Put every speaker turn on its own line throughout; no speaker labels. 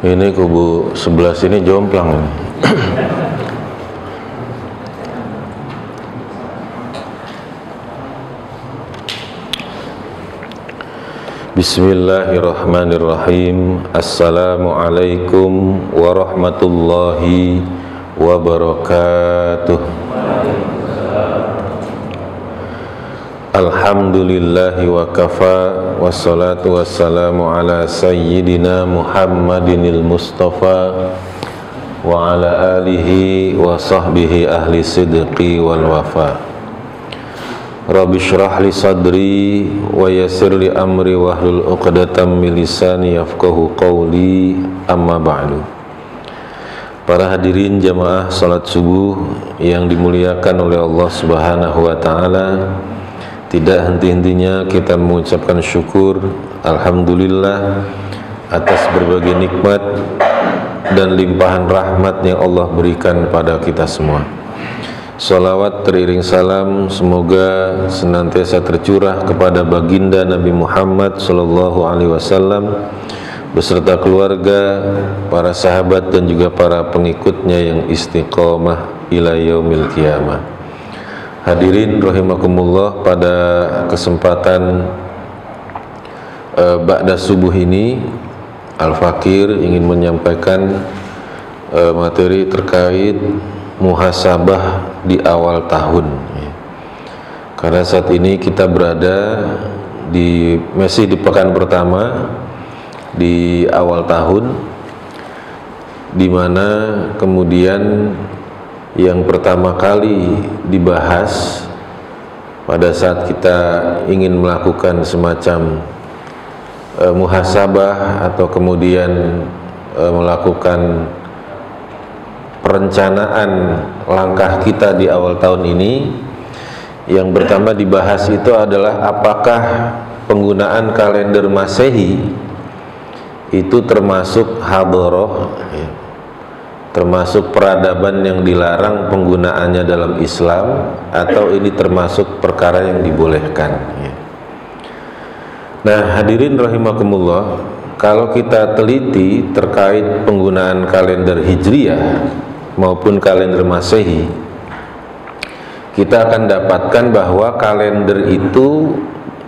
Ini kubu sebelah sini jomplang ini. Bismillahirrahmanirrahim. Assalamualaikum warahmatullahi wabarakatuh. Alhamdulillahi wa kafa, wassalatu wassalamu ala sayyidina Muhammadinil Mustafa wa ala alihi wa sahbihi ahli sidqi wal wafa. Rabbi shrah li sadri wa yassir li amri wahlul 'uqdatam min lisani yafqahu qawli, amma ba'du. Para hadirin jamaah salat subuh yang dimuliakan oleh Allah Subhanahu wa taala, tidak henti-hentinya kita mengucapkan syukur alhamdulillah atas berbagai nikmat dan limpahan rahmat yang Allah berikan pada kita semua. Salawat teriring salam semoga senantiasa tercurah kepada baginda Nabi Muhammad sallallahu alaihi wasallam beserta keluarga, para sahabat dan juga para pengikutnya yang istiqomah ila yaumil qiyamah. Hadirin rahimakumullah, pada kesempatan ba'da subuh ini Al-Fakir ingin menyampaikan materi terkait muhasabah di awal tahun, karena saat ini kita berada masih di pekan pertama di awal tahun, di mana kemudian yang pertama kali dibahas pada saat kita ingin melakukan semacam muhasabah atau kemudian melakukan perencanaan langkah kita di awal tahun ini, yang pertama dibahas itu adalah apakah penggunaan kalender Masehi itu termasuk hadoroh, termasuk peradaban yang dilarang penggunaannya dalam Islam, atau ini termasuk perkara yang dibolehkan. Nah, hadirin rahimakumullah, kalau kita teliti terkait penggunaan kalender Hijriyah maupun kalender Masehi, kita akan dapatkan bahwa kalender itu,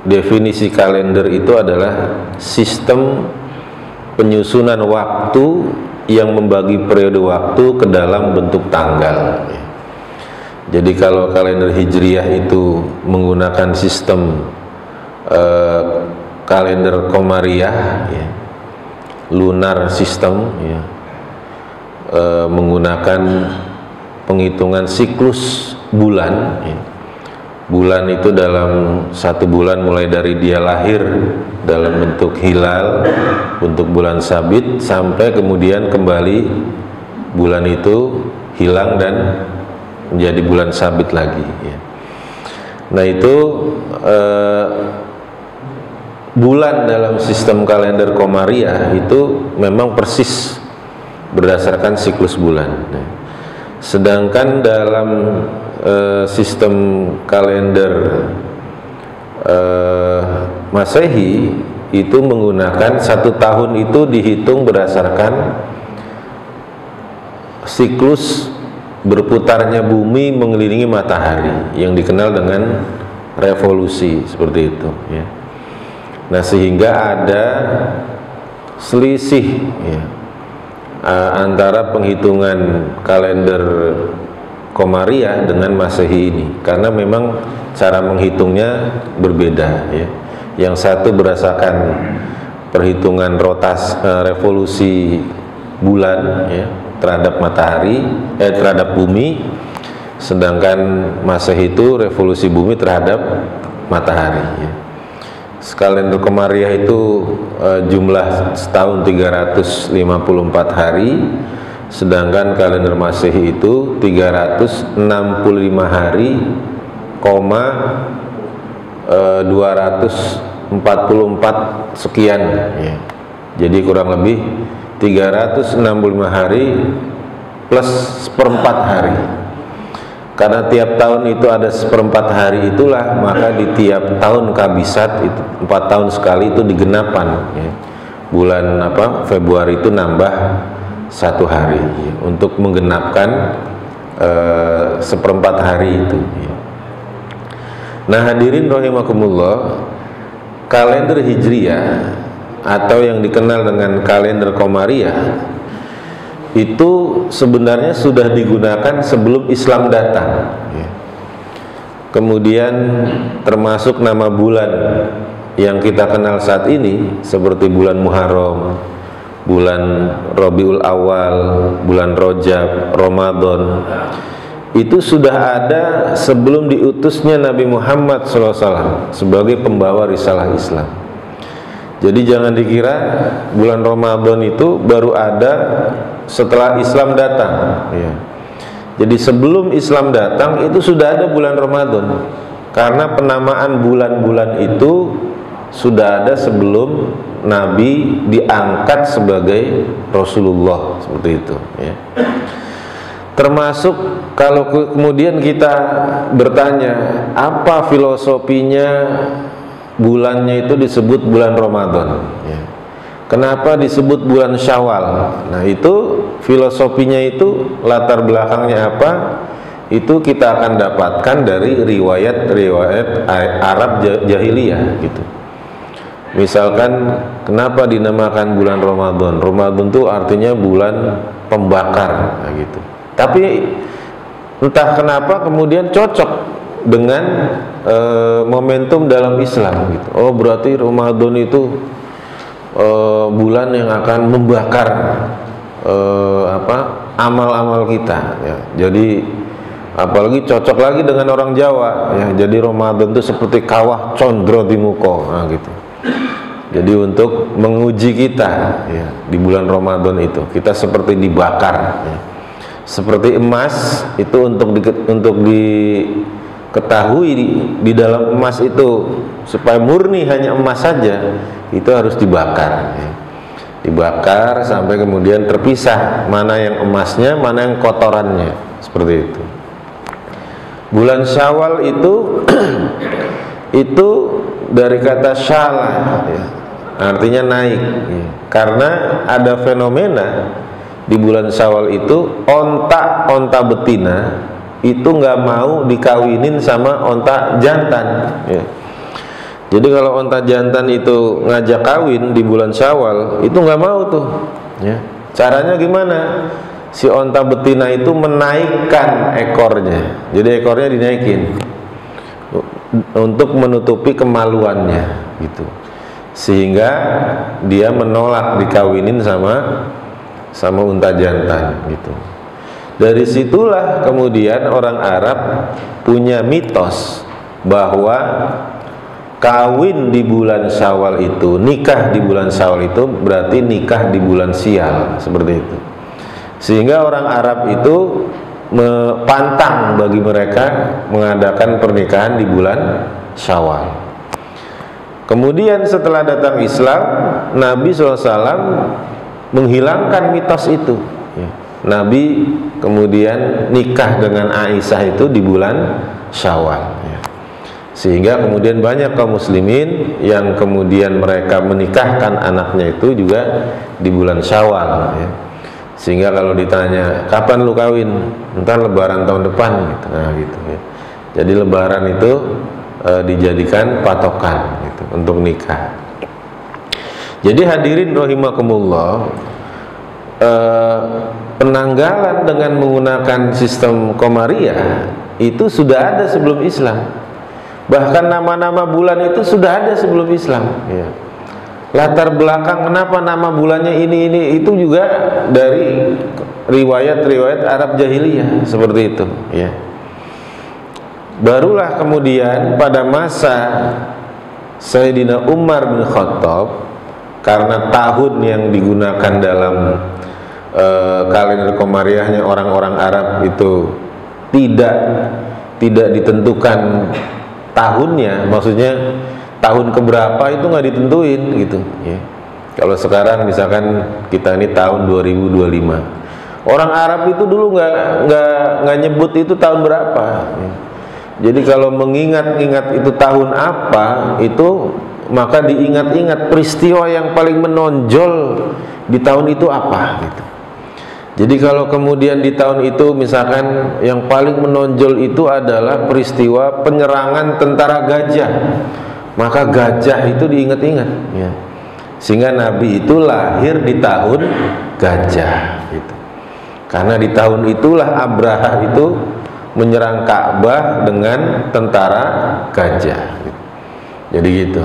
definisi kalender itu adalah sistem penyusunan waktu yang membagi periode waktu ke dalam bentuk tanggal. Jadi kalau kalender Hijriyah itu menggunakan sistem kalender Qamariyah, lunar system, menggunakan penghitungan siklus bulan. Bulan itu dalam satu bulan mulai dari dia lahir dalam bentuk hilal, bentuk bulan sabit, sampai kemudian kembali bulan itu hilang dan menjadi bulan sabit lagi. Nah, itu bulan dalam sistem kalender Qamariyah itu memang persis berdasarkan siklus bulan. Sedangkan dalam sistem kalender Masehi itu menggunakan satu tahun itu dihitung berdasarkan siklus berputarnya bumi mengelilingi matahari yang dikenal dengan revolusi, seperti itu. Nah, sehingga ada selisih antara penghitungan kalender Qamariyah dengan Masehi ini, karena memang cara menghitungnya berbeda. Yang satu berdasarkan perhitungan revolusi bulan terhadap matahari, terhadap bumi, sedangkan Masehi itu revolusi bumi terhadap matahari. Kalender Qamariyah itu jumlah setahun 354 hari, sedangkan kalender Masehi itu 365 hari, 244 sekian. Jadi kurang lebih 365 hari plus seperempat hari. Karena tiap tahun itu ada seperempat hari, itulah maka di tiap tahun kabisat itu 4 tahun sekali itu digenapkan, bulan Februari itu nambah 1 hari untuk menggenapkan seperempat hari itu. Nah hadirin rahimakumullah, kalender Hijriyah atau yang dikenal dengan kalender Qamariyah itu sebenarnya sudah digunakan sebelum Islam datang. Kemudian termasuk nama bulan yang kita kenal saat ini seperti bulan Muharram, bulan Rabiul Awal, bulan Rajab, Ramadan, itu sudah ada sebelum diutusnya Nabi Muhammad SAW sebagai pembawa risalah Islam. Jadi jangan dikira bulan Ramadan itu baru ada setelah Islam datang. Jadi sebelum Islam datang itu sudah ada bulan Ramadan, karena penamaan bulan-bulan itu sudah ada sebelum Nabi diangkat sebagai Rasulullah, seperti itu ya. Termasuk kalau kemudian kita bertanya apa filosofinya bulannya itu disebut bulan Ramadan ya. Kenapa disebut bulan Syawal? Nah itu filosofinya itu, latar belakangnya apa, itu kita akan dapatkan dari riwayat-riwayat Arab jahiliyah gitu. Misalkan kenapa dinamakan bulan Ramadan? Ramadan itu artinya bulan pembakar, nah gitu. Tapi entah kenapa kemudian cocok dengan momentum dalam Islam gitu. Oh berarti Ramadan itu bulan yang akan membakar amal-amal kita ya. Jadi apalagi cocok lagi dengan orang Jawa ya. Jadi Ramadan itu seperti kawah condro di muko, nah gitu. Jadi untuk menguji kita ya, di bulan Ramadan itu kita seperti dibakar ya. Seperti emas itu untuk diketahui di dalam emas itu supaya murni hanya emas saja, itu harus dibakar ya. Dibakar sampai kemudian terpisah mana yang emasnya, mana yang kotorannya, seperti itu. Bulan Syawal itu itu dari kata syala ya, artinya naik ya. Karena ada fenomena di bulan Syawal itu onta betina itu nggak mau dikawinin sama onta jantan ya. Jadi kalau onta jantan itu ngajak kawin di bulan Syawal itu nggak mau tuh ya. Caranya gimana? Si onta betina itu menaikkan ekornya, jadi ekornya dinaikin untuk menutupi kemaluannya gitu, sehingga dia menolak dikawinin sama unta jantan gitu. Dari situlah kemudian orang Arab punya mitos bahwa kawin di bulan Syawal itu, nikah di bulan Syawal itu berarti nikah di bulan sial, seperti itu. Sehingga orang Arab itu pantang bagi mereka mengadakan pernikahan di bulan Syawal. Kemudian setelah datang Islam, Nabi SAW menghilangkan mitos itu. Nabi kemudian nikah dengan Aisyah itu di bulan Syawal. Sehingga kemudian banyak kaum muslimin yang kemudian mereka menikahkan anaknya itu juga di bulan Syawal ya. Sehingga kalau ditanya kapan lu kawin, entar lebaran tahun depan gitu. Nah gitu ya. Jadi lebaran itu dijadikan patokan gitu untuk nikah. Jadi hadirin rahimakumullah, penanggalan dengan menggunakan sistem Qamariyah itu sudah ada sebelum Islam. Bahkan nama-nama bulan itu sudah ada sebelum Islam ya. Latar belakang kenapa nama bulannya ini itu juga dari riwayat-riwayat Arab jahiliyah, seperti itu ya. Barulah kemudian pada masa Sayyidina Umar bin Khattab, karena tahun yang digunakan dalam kalender Qamariyahnya orang-orang Arab itu tidak ditentukan tahunnya, maksudnya tahun keberapa itu nggak ditentuin gitu ya. Kalau sekarang misalkan kita ini tahun 2025, orang Arab itu dulu nggak nyebut itu tahun berapa ya. Jadi kalau mengingat-ingat itu tahun apa, itu maka diingat-ingat peristiwa yang paling menonjol di tahun itu apa gitu. Jadi kalau kemudian di tahun itu misalkan yang paling menonjol itu adalah peristiwa penyerangan tentara gajah, maka gajah itu diingat-ingat ya. Sehingga Nabi itu lahir di tahun gajah gitu. Karena di tahun itulah Abraha itu menyerang Ka'bah dengan tentara gajah gitu. Jadi gitu.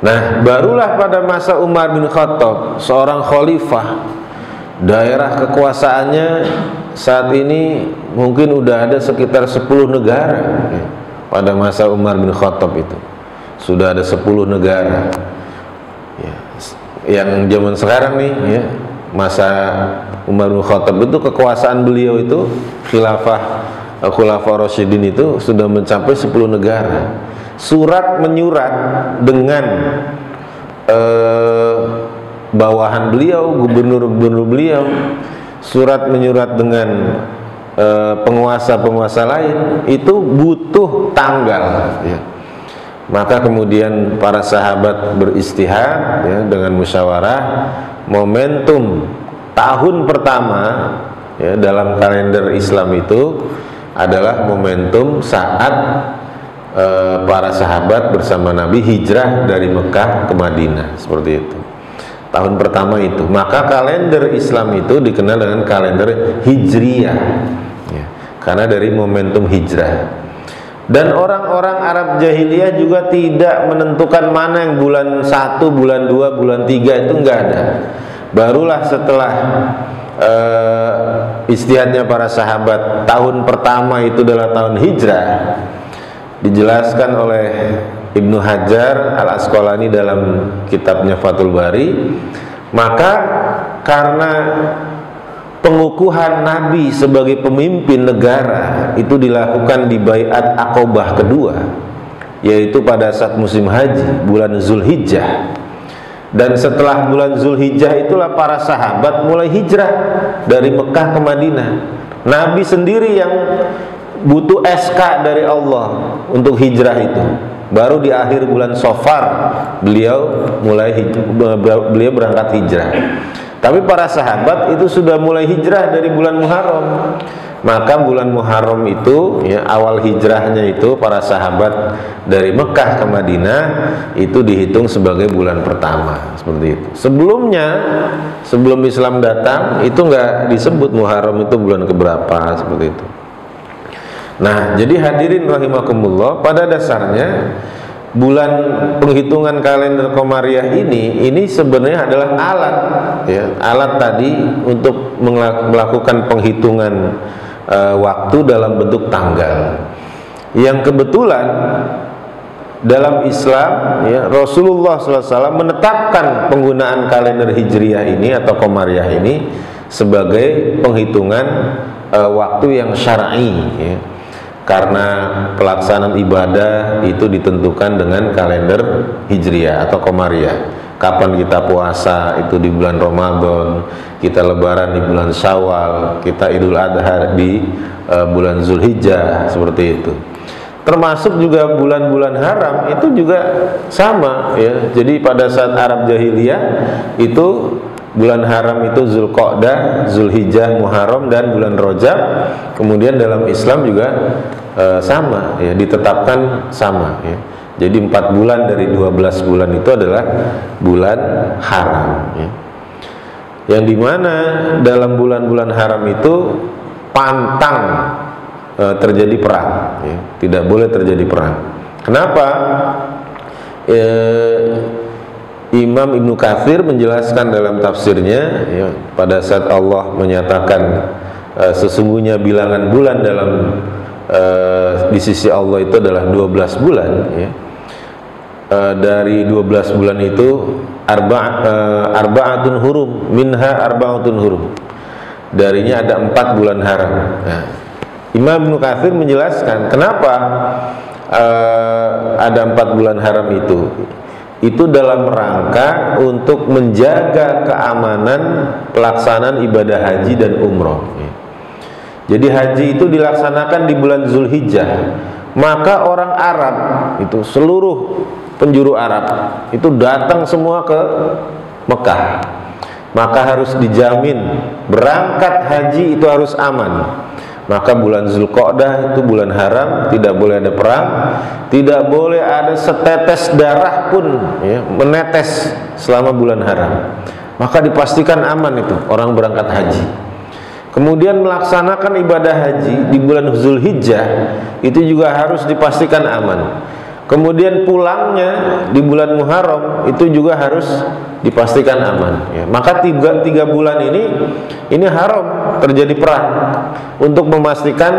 Nah, barulah pada masa Umar bin Khattab, seorang khalifah, daerah kekuasaannya saat ini mungkin udah ada sekitar 10 negara ya. Pada masa Umar bin Khattab itu sudah ada 10 negara ya. Yang zaman sekarang nih ya, masa Umar bin Khattab itu kekuasaan beliau itu Khulafaur Rasyidin itu sudah mencapai 10 negara. Surat menyurat dengan bawahan beliau, gubernur-gubernur beliau, surat menyurat dengan penguasa-penguasa lain, itu butuh tanggal ya. Maka kemudian para sahabat beristihad ya, dengan musyawarah, momentum tahun pertama ya, dalam kalender Islam itu adalah momentum saat para sahabat bersama Nabi hijrah dari Mekah ke Madinah, seperti itu. Tahun pertama itu, maka kalender Islam itu dikenal dengan kalender Hijriyah ya, karena dari momentum hijrah. Dan orang-orang Arab jahiliyah juga tidak menentukan mana yang bulan 1, bulan 2, bulan 3, itu enggak ada. Barulah setelah istihadnya para sahabat, tahun pertama itu adalah tahun hijrah, dijelaskan oleh Ibnu Hajar Al-Asqalani dalam kitabnya Fathul Bari. Maka karena pengukuhan Nabi sebagai pemimpin negara itu dilakukan di Baiat Aqobah kedua, yaitu pada saat musim haji bulan Zulhijjah. Dan setelah bulan Zulhijjah itulah para sahabat mulai hijrah dari Mekah ke Madinah. Nabi sendiri yang butuh SK dari Allah untuk hijrah itu. Baru di akhir bulan Safar beliau berangkat hijrah. Tapi para sahabat itu sudah mulai hijrah dari bulan Muharram. Maka bulan Muharram itu ya, awal hijrahnya itu para sahabat dari Mekah ke Madinah itu dihitung sebagai bulan pertama, seperti itu. Sebelumnya, sebelum Islam datang itu nggak disebut Muharram itu bulan keberapa, seperti itu. Nah, jadi hadirin rahimakumullah, pada dasarnya bulan penghitungan kalender Komariah ini sebenarnya adalah alat ya, alat tadi untuk melakukan penghitungan waktu dalam bentuk tanggal. Yang kebetulan dalam Islam ya, Rasulullah SAW menetapkan penggunaan kalender Hijriyah ini atau Komariah ini sebagai penghitungan waktu yang syar'i ya. Karena pelaksanaan ibadah itu ditentukan dengan kalender Hijriyah atau Komariah. Kapan kita puasa itu di bulan Ramadan, kita lebaran di bulan Syawal, kita Idul Adha di bulan Zulhijjah, seperti itu. Termasuk juga bulan-bulan haram itu juga sama ya. Jadi pada saat Arab Jahiliyah itu bulan haram itu Zulqa'dah, Zulhijjah, Muharram dan bulan Rajab. Kemudian dalam Islam juga sama ya, ditetapkan sama ya. Jadi 4 bulan dari 12 bulan itu adalah bulan haram ya. Yang dimana dalam bulan-bulan haram itu pantang terjadi perang ya. Tidak boleh terjadi perang. Kenapa? Imam Ibnu Katsir menjelaskan dalam tafsirnya ya, pada saat Allah menyatakan sesungguhnya bilangan bulan dalam di sisi Allah itu adalah 12 bulan ya. Dari 12 bulan itu arba'atun hurum, minha arba'atun hurum, darinya ada 4 bulan haram. Nah, Imam Ibnu Katsir menjelaskan kenapa ada 4 bulan haram itu dalam rangka untuk menjaga keamanan pelaksanaan ibadah haji dan umroh. Jadi haji itu dilaksanakan di bulan Zulhijjah, maka orang Arab itu seluruh penjuru Arab itu datang semua ke Mekah, maka harus dijamin berangkat haji itu harus aman. Maka bulan Zulqa'dah itu bulan haram, tidak boleh ada perang, tidak boleh ada setetes darah pun ya, menetes selama bulan haram. Maka dipastikan aman itu orang berangkat haji. Kemudian melaksanakan ibadah haji di bulan Zulhijjah itu juga harus dipastikan aman. Kemudian pulangnya di bulan Muharram itu juga harus dipastikan aman ya. Maka tiga bulan ini haram terjadi perang untuk memastikan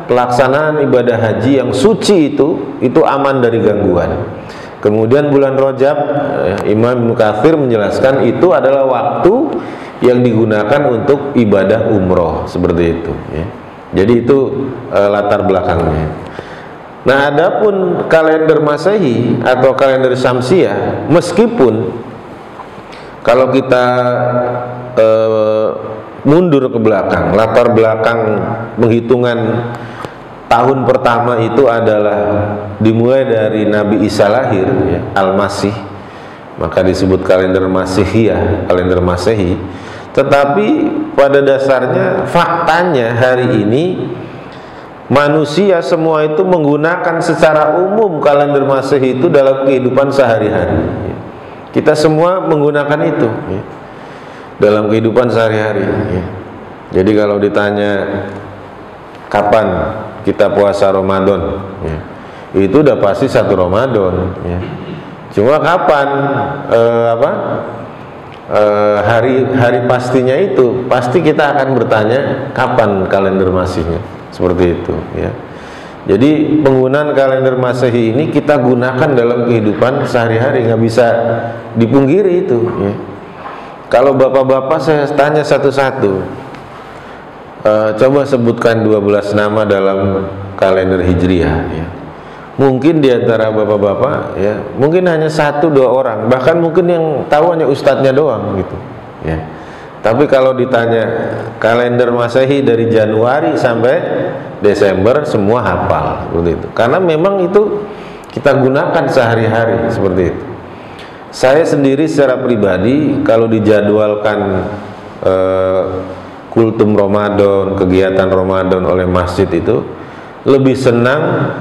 pelaksanaan ibadah haji yang suci itu aman dari gangguan. Kemudian bulan Rajab ya, Imam Ibnu Katsir menjelaskan itu adalah waktu yang digunakan untuk ibadah umroh seperti itu ya. Jadi itu latar belakangnya. Nah, adapun kalender Masehi atau kalender Syamsiah, meskipun kalau kita mundur ke belakang, latar belakang penghitungan tahun pertama itu adalah dimulai dari Nabi Isa lahir ya, Al-Masih, maka disebut kalender Masihiyah, kalender Masehi. Tetapi pada dasarnya faktanya hari ini manusia semua itu menggunakan secara umum kalender Masehi itu dalam kehidupan sehari-hari. Kita semua menggunakan itu ya, dalam kehidupan sehari-hari ya. Jadi kalau ditanya kapan kita puasa Ramadan ya, itu udah pasti 1 Ramadan ya. Cuma kapan hari pastinya itu pasti kita akan bertanya kapan kalender Masihnya. Seperti itu ya. Jadi penggunaan kalender Masehi ini kita gunakan dalam kehidupan sehari-hari, nggak bisa dipungkiri itu ya. Kalau bapak-bapak saya tanya satu-satu, coba sebutkan 12 nama dalam kalender Hijriah ya. Mungkin diantara bapak-bapak ya, mungkin hanya 1-2 orang, bahkan mungkin yang tahu hanya ustadznya doang gitu ya. Tapi kalau ditanya kalender Masehi dari Januari sampai Desember, semua hafal seperti itu. Karena memang itu kita gunakan sehari-hari seperti itu. Saya sendiri secara pribadi kalau dijadwalkan kultum Ramadan, kegiatan Ramadan oleh masjid itu lebih senang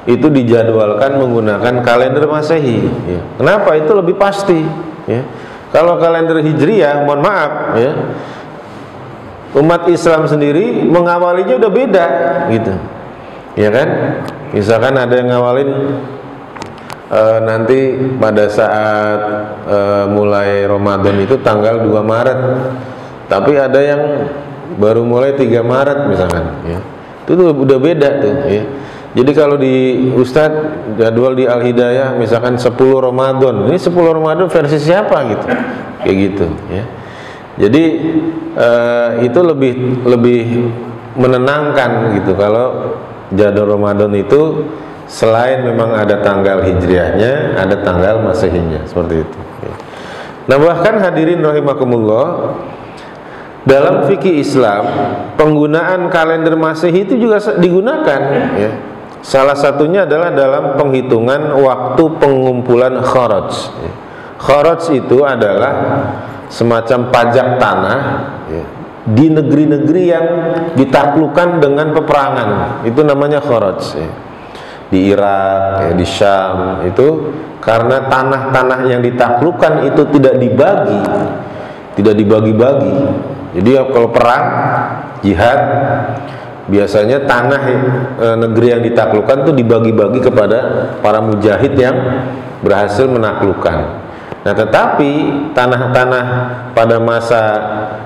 itu dijadwalkan menggunakan kalender Masehi ya. Kenapa? Itu lebih pasti ya. Kalau kalender Hijriah, mohon maaf ya, umat Islam sendiri mengawalinya udah beda gitu ya kan. Misalkan ada yang ngawalin nanti pada saat mulai Ramadan itu tanggal 2 Maret, tapi ada yang baru mulai 3 Maret misalkan ya. Itu udah beda tuh ya. Jadi kalau di Ustadz jadwal di Al-Hidayah misalkan 10 Ramadan, ini 10 Ramadan versi siapa gitu, kayak gitu ya. Jadi itu lebih menenangkan gitu kalau jadwal Ramadan itu selain memang ada tanggal Hijriahnya, ada tanggal Masehinya seperti itu ya. Nah, bahkan hadirin rahimakumullah, dalam fikih Islam penggunaan kalender Masehi itu juga digunakan ya. Salah satunya adalah dalam penghitungan waktu pengumpulan kharaj. Kharaj itu adalah semacam pajak tanah ya, di negeri-negeri yang ditaklukkan dengan peperangan. Itu namanya kharaj ya. Di Irak, ya, di Syam itu karena tanah-tanah yang ditaklukkan itu tidak dibagi-bagi. Jadi kalau perang, jihad, biasanya tanah negeri yang ditaklukkan itu dibagi-bagi kepada para mujahid yang berhasil menaklukkan. Nah, tetapi tanah-tanah pada masa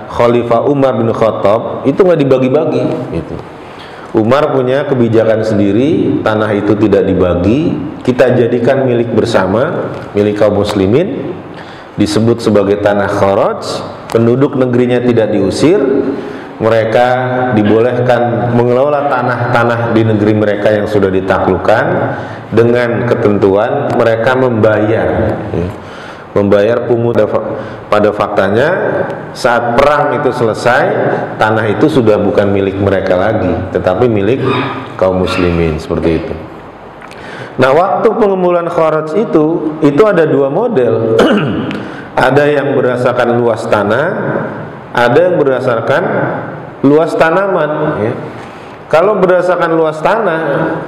Khalifah Umar bin Khattab itu nggak dibagi-bagi gitu. Umar punya kebijakan sendiri, tanah itu tidak dibagi, kita jadikan milik bersama, milik kaum muslimin, disebut sebagai tanah kharaj. Penduduk negerinya tidak diusir, mereka dibolehkan mengelola tanah-tanah di negeri mereka yang sudah ditaklukkan dengan ketentuan mereka membayar pungut. Pada faktanya saat perang itu selesai, tanah itu sudah bukan milik mereka lagi, tetapi milik kaum muslimin seperti itu. Nah, waktu pengumpulan kharaj itu ada dua model. Ada yang berdasarkan luas tanah, ada yang berdasarkan luas tanaman, ya. Kalau berdasarkan luas tanah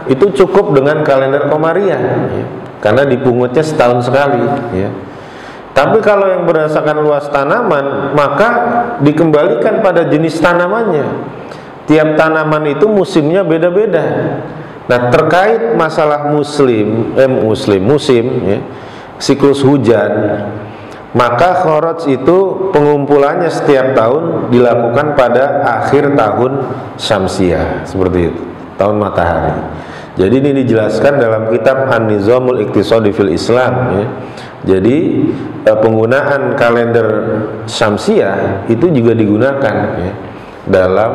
itu cukup dengan kalender Komariah, ya, karena dipungutnya setahun sekali, ya. Tapi kalau yang berdasarkan luas tanaman, maka dikembalikan pada jenis tanamannya. Tiap tanaman itu musimnya beda-beda. Nah, terkait masalah musim, ya, siklus hujan, maka kharaj itu pengumpulannya setiap tahun dilakukan pada akhir tahun Syamsiah, seperti itu, tahun matahari. Jadi ini dijelaskan dalam kitab An-Nizamul Iqtisadi fil Islam, ya. Jadi penggunaan kalender Syamsiah itu juga digunakan, ya, dalam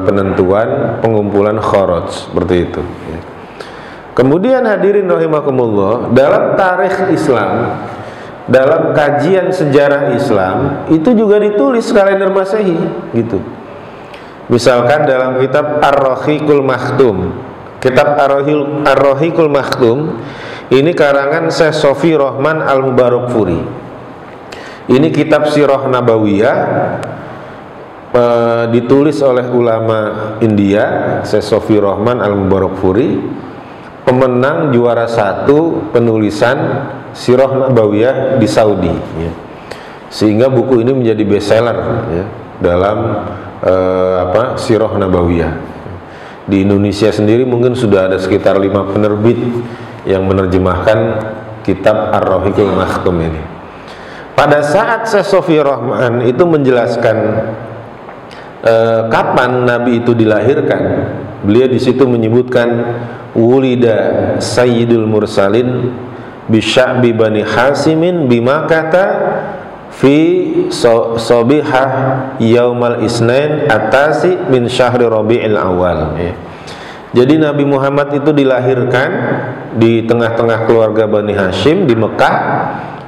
penentuan pengumpulan kharaj, seperti itu, ya. Kemudian hadirin rahimakumullah, dalam tarikh Islam, dalam kajian sejarah Islam itu juga ditulis kalender Masehi, gitu. Misalkan dalam kitab Ar-Rahiqul Makhtum, kitab Ar-Rahiqul Makhtum ini karangan Syekh Sofi Rahman Al-Mubarakfuri. Ini kitab Sirah Nabawiyah, ditulis oleh ulama India, Syekh Sofi Rahman Al-Mubarakfuri, pemenang juara 1 penulisan Sirah Nabawiyah di Saudi, ya. Sehingga buku ini menjadi bestseller, ya, dalam Sirah Nabawiyah. Di Indonesia sendiri mungkin sudah ada sekitar 5 penerbit yang menerjemahkan kitab Ar-Rahiqul Makhtum ini. Pada saat Syekh Sofi Rahman itu menjelaskan kapan Nabi itu dilahirkan, beliau di situ menyebutkan wulida sayyidul mursalin bisya'bi bani hasimin bimakata fi sobihah yaumal isnain atasi min syahri rabi'il awal, ya. Jadi Nabi Muhammad itu dilahirkan di tengah-tengah keluarga Bani Hashim di Mekah,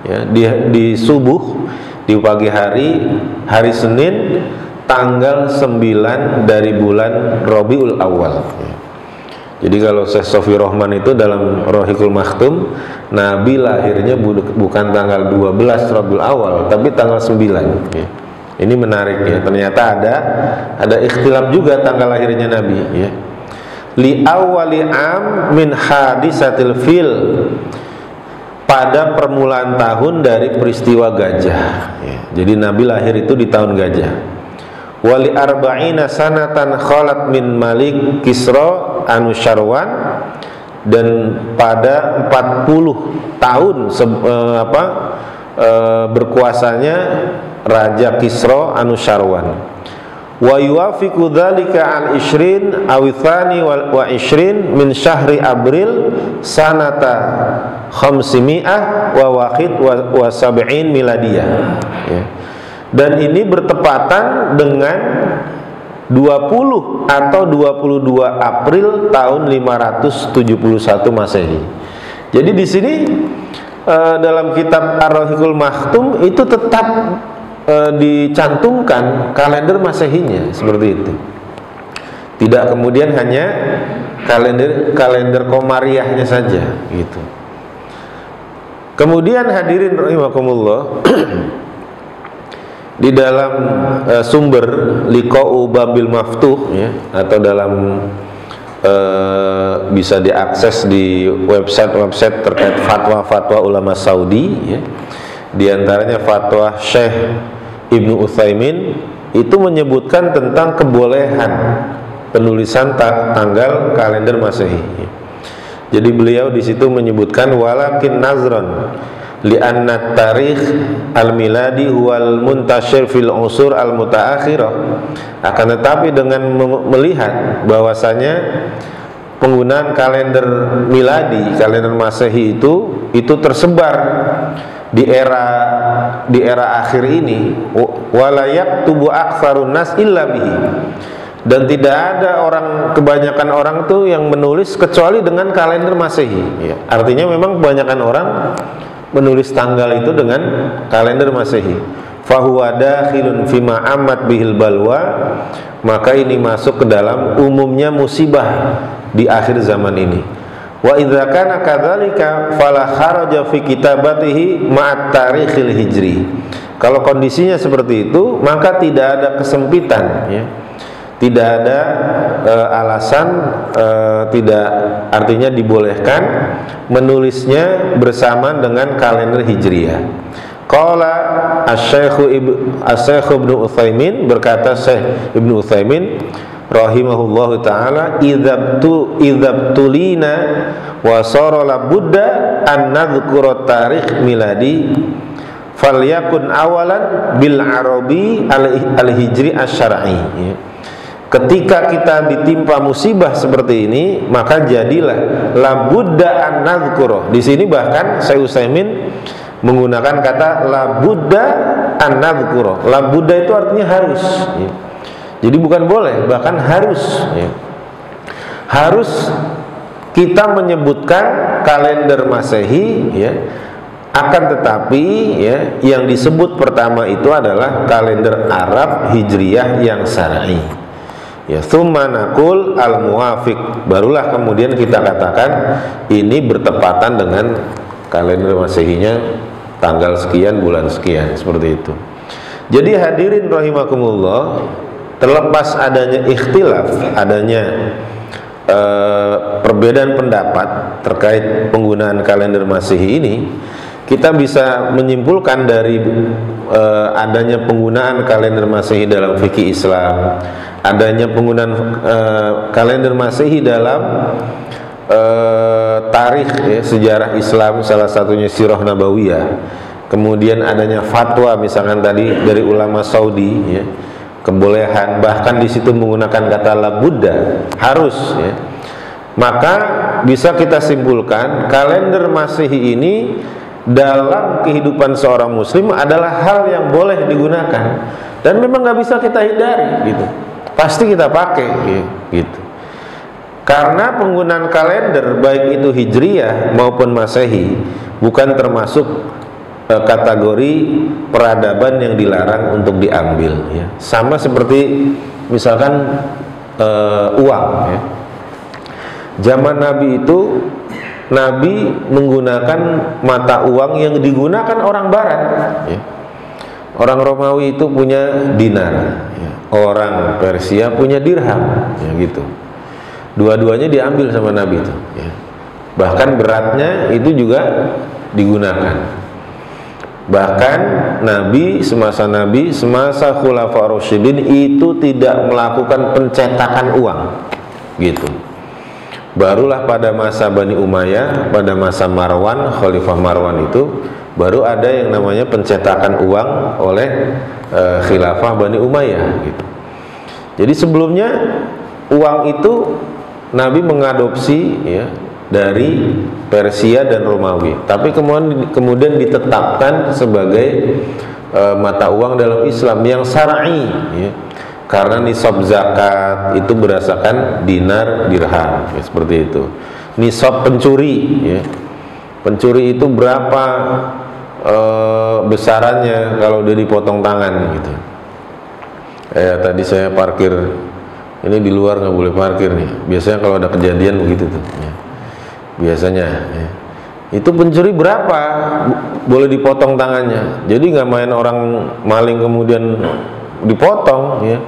ya, di subuh, di pagi hari Senin, tanggal 9 dari bulan Rabiul Awal, ya. Jadi kalau Syekh Sofi Rahman itu dalam Rahiqul Makhtum, Nabi lahirnya bukan tanggal 12 Rabiul Awal, tapi tanggal 9, ya. Ini menarik, ya. Ternyata ada ikhtilaf juga tanggal lahirnya Nabi, ya. Li awwali am min hadisatil fil, pada permulaan tahun dari peristiwa gajah, ya. Jadi Nabi lahir itu di tahun gajah. Wali arba'ina sanatan khalat min Malik Kisra Anusyarwan, dan pada 40 tahun berkuasanya Raja Kisra Anusyarwan. Wa yuwafiqu dzalika al-ishrin awithani wa ishrin min syahri Abril sanata khamsimi'ah wa wahid wa sab'in miladiyah, ya. Dan ini bertepatan dengan 20 atau 22 April tahun 571 Masehi. Jadi di sini dalam kitab Ar-Rahiqul Makhtum itu tetap dicantumkan kalender Masehinya, seperti itu. Tidak kemudian hanya kalender Komariahnya saja, gitu. Kemudian hadirin rahimakumullah, di dalam sumber Liqa'u Babil Maftuh, ya, atau dalam bisa diakses di website terkait fatwa-fatwa ulama Saudi, ya. Di antaranya fatwa Syekh Ibnu Utsaimin itu menyebutkan tentang kebolehan penulisan tanggal kalender Masehi. Jadi beliau di situ menyebutkan walakin nazron li'anna tarikh al-miladi huwal muntashir fil usur al-mutaakhirah. Akan tetapi dengan melihat bahwasanya penggunaan kalender miladi, kalender Masehi itu tersebar di era akhir ini, wala yaktubu aktsarun nas illa bihi, dan tidak ada kebanyakan orang tuh yang menulis kecuali dengan kalender Masehi, ya. Artinya memang kebanyakan orang menulis tanggal itu dengan kalender Masehi. Fahuwa dakhilun fima ammat bihil balwa, maka ini masuk ke dalam umumnya musibah di akhir zaman ini. Wa idza kana kadzalika fala kharaja fi kitabatihi ma'at tarikhil hijri. Kalau kondisinya seperti itu, maka tidak ada kesempitan, ya. Tidak ada alasan, tidak, artinya dibolehkan menulisnya bersama dengan kalender hijriah. Qala Asy-Syaikh Ibnu Utsaimin, berkata Syekh Ibnu Utsaimin rahimahullahu taala, idzabtulina wa sara la budda an nadhkura tarikh miladi falyakun awalan bil arabi al hijri asy-syar'i. Ketika kita ditimpa musibah seperti ini, maka jadilah la budda an nadhkura. Di sini bahkan Syekh Utsaimin menggunakan kata la budda an nadhkura. La budda itu artinya harus, ya. Jadi bukan boleh, bahkan harus, ya. Harus kita menyebutkan kalender Masehi, ya. Akan tetapi, ya, yang disebut pertama itu adalah kalender Arab Hijriyah yang syar'i. Ya, tsumma naqul al-muwafiq, barulah kemudian kita katakan ini bertepatan dengan kalender Masehinya tanggal sekian bulan sekian, seperti itu. Jadi hadirin rahimakumullah, terlepas adanya ikhtilaf, adanya perbedaan pendapat terkait penggunaan kalender Masehi ini, kita bisa menyimpulkan dari adanya penggunaan kalender Masehi dalam fikih Islam, adanya penggunaan kalender Masehi dalam tarikh, ya, sejarah Islam, salah satunya Sirah Nabawiyah, kemudian adanya fatwa misalkan tadi dari ulama Saudi, ya, kebolehan, bahkan di situ menggunakan kata la budda, harus, ya. Maka bisa kita simpulkan kalender Masehi ini dalam kehidupan seorang muslim adalah hal yang boleh digunakan dan memang nggak bisa kita hindari, gitu. Pasti kita pakai, gitu. Karena penggunaan kalender baik itu hijriyah maupun Masehi bukan termasuk kategori peradaban yang dilarang untuk diambil, ya. Sama seperti misalkan uang, ya. Zaman Nabi itu Nabi menggunakan mata uang yang digunakan orang Barat, ya. Orang Romawi itu punya dinar, ya. Orang Persia punya dirham, ya, gitu. Dua-duanya diambil sama Nabi itu, ya. Bahkan beratnya itu juga digunakan. Bahkan semasa Khulafaur Rasyidin itu tidak melakukan pencetakan uang, gitu. Barulah pada masa Bani Umayyah, pada masa Marwan, Khalifah Marwan itu baru ada yang namanya pencetakan uang oleh Khilafah Bani Umayyah, gitu. Jadi sebelumnya uang itu Nabi mengadopsi, ya, dari Persia dan Romawi, tapi kemudian ditetapkan sebagai mata uang dalam Islam yang syar'i, ya. Karena nisab zakat itu berdasarkan dinar dirham, ya, seperti itu. Nisab pencuri, ya. Pencuri itu berapa besarannya kalau udah dipotong tangan, gitu. Tadi saya parkir ini di luar, nggak boleh parkir nih. Biasanya kalau ada kejadian begitu tuh, ya. Biasanya, ya. Itu pencuri berapa boleh dipotong tangannya. Jadi nggak main orang maling kemudian dipotong, ya.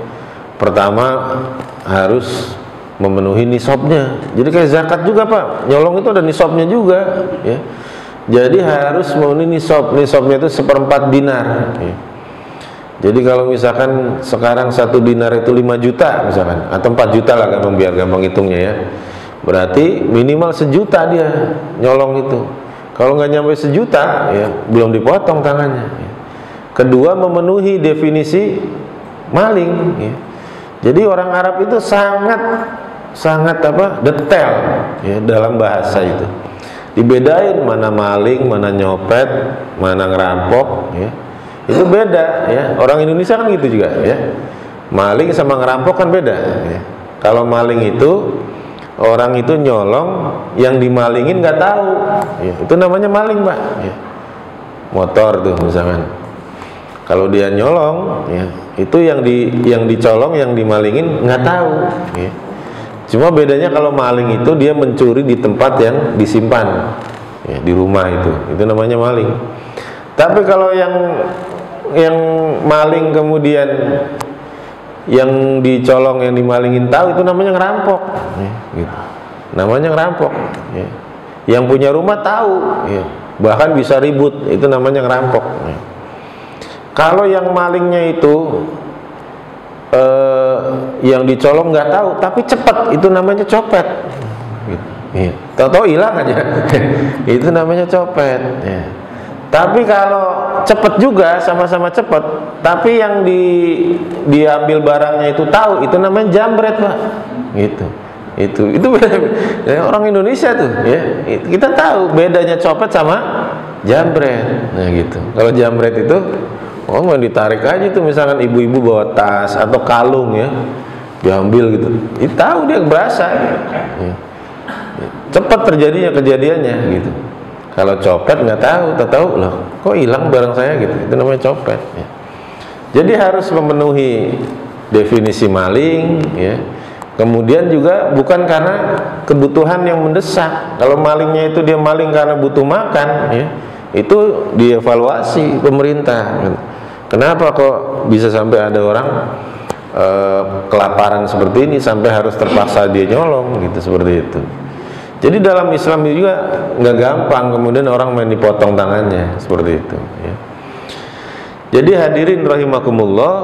Pertama harus memenuhi nisabnya. Jadi kayak zakat juga, Pak. Nyolong itu ada nisabnya juga, ya. Jadi harus memenuhi nisab. Nisabnya itu 1/4 dinar, ya. Jadi kalau misalkan sekarang 1 dinar itu 5 juta misalkan, atau 4 juta lah, gampang, biar gampang hitungnya, ya. Berarti minimal 1 juta dia nyolong itu. Kalau nggak nyampe 1 juta, ya, belum dipotong tangannya, ya. Kedua, memenuhi definisi maling, ya. Jadi orang Arab itu sangat detail, ya, dalam bahasa itu. Dibedain mana maling, mana nyopet, mana ngerampok, ya. Itu beda, ya. Orang Indonesia kan gitu juga, ya. Maling sama ngerampok kan beda, ya. Kalau maling itu orang itu nyolong, yang dimalingin nggak tahu, ya. Itu namanya maling, Pak, ya. Motor tuh misalkan, kalau dia nyolong, ya, itu yang dicolong, yang dimalingin nggak tahu, ya. Cuma bedanya kalau maling itu dia mencuri di tempat yang disimpan, ya, di rumah itu namanya maling. Tapi kalau yang maling kemudian yang dicolong, yang dimalingin tahu, itu namanya ngerampok, ya, gitu. Namanya ngerampok, ya. Yang punya rumah tahu, ya, bahkan bisa ribut, itu namanya ngerampok, ya. Kalau yang malingnya itu yang dicolong nggak tahu tapi cepat, itu namanya copet, gitu. Ya. Tahu-tahu hilang aja itu namanya copet, ya. Tapi kalau cepat juga, sama-sama cepat, tapi yang diambil barangnya itu tahu, itu namanya jambret, Pak. Gitu. Itu beda. Ya, orang Indonesia tuh, ya. Kita tahu bedanya copet sama jambret. Nah, gitu. Kalau jambret itu mau ditarik aja tuh, misalkan ibu-ibu bawa tas atau kalung, ya. Diambil gitu. Itu tahu, dia berasa. Ya. Cepat terjadinya kejadiannya gitu. Kalau copet nggak tahu loh, kok hilang barang saya gitu. Itu namanya copet, ya. Jadi harus memenuhi definisi maling, ya. Kemudian juga bukan karena kebutuhan yang mendesak. Kalau malingnya itu dia maling karena butuh makan, ya, itu dievaluasi pemerintah. Kenapa kok bisa sampai ada orang kelaparan seperti ini sampai harus terpaksa dia nyolong gitu, seperti itu. Jadi dalam Islam juga nggak gampang kemudian orang main dipotong tangannya seperti itu, ya. Jadi hadirin rahimakumullah,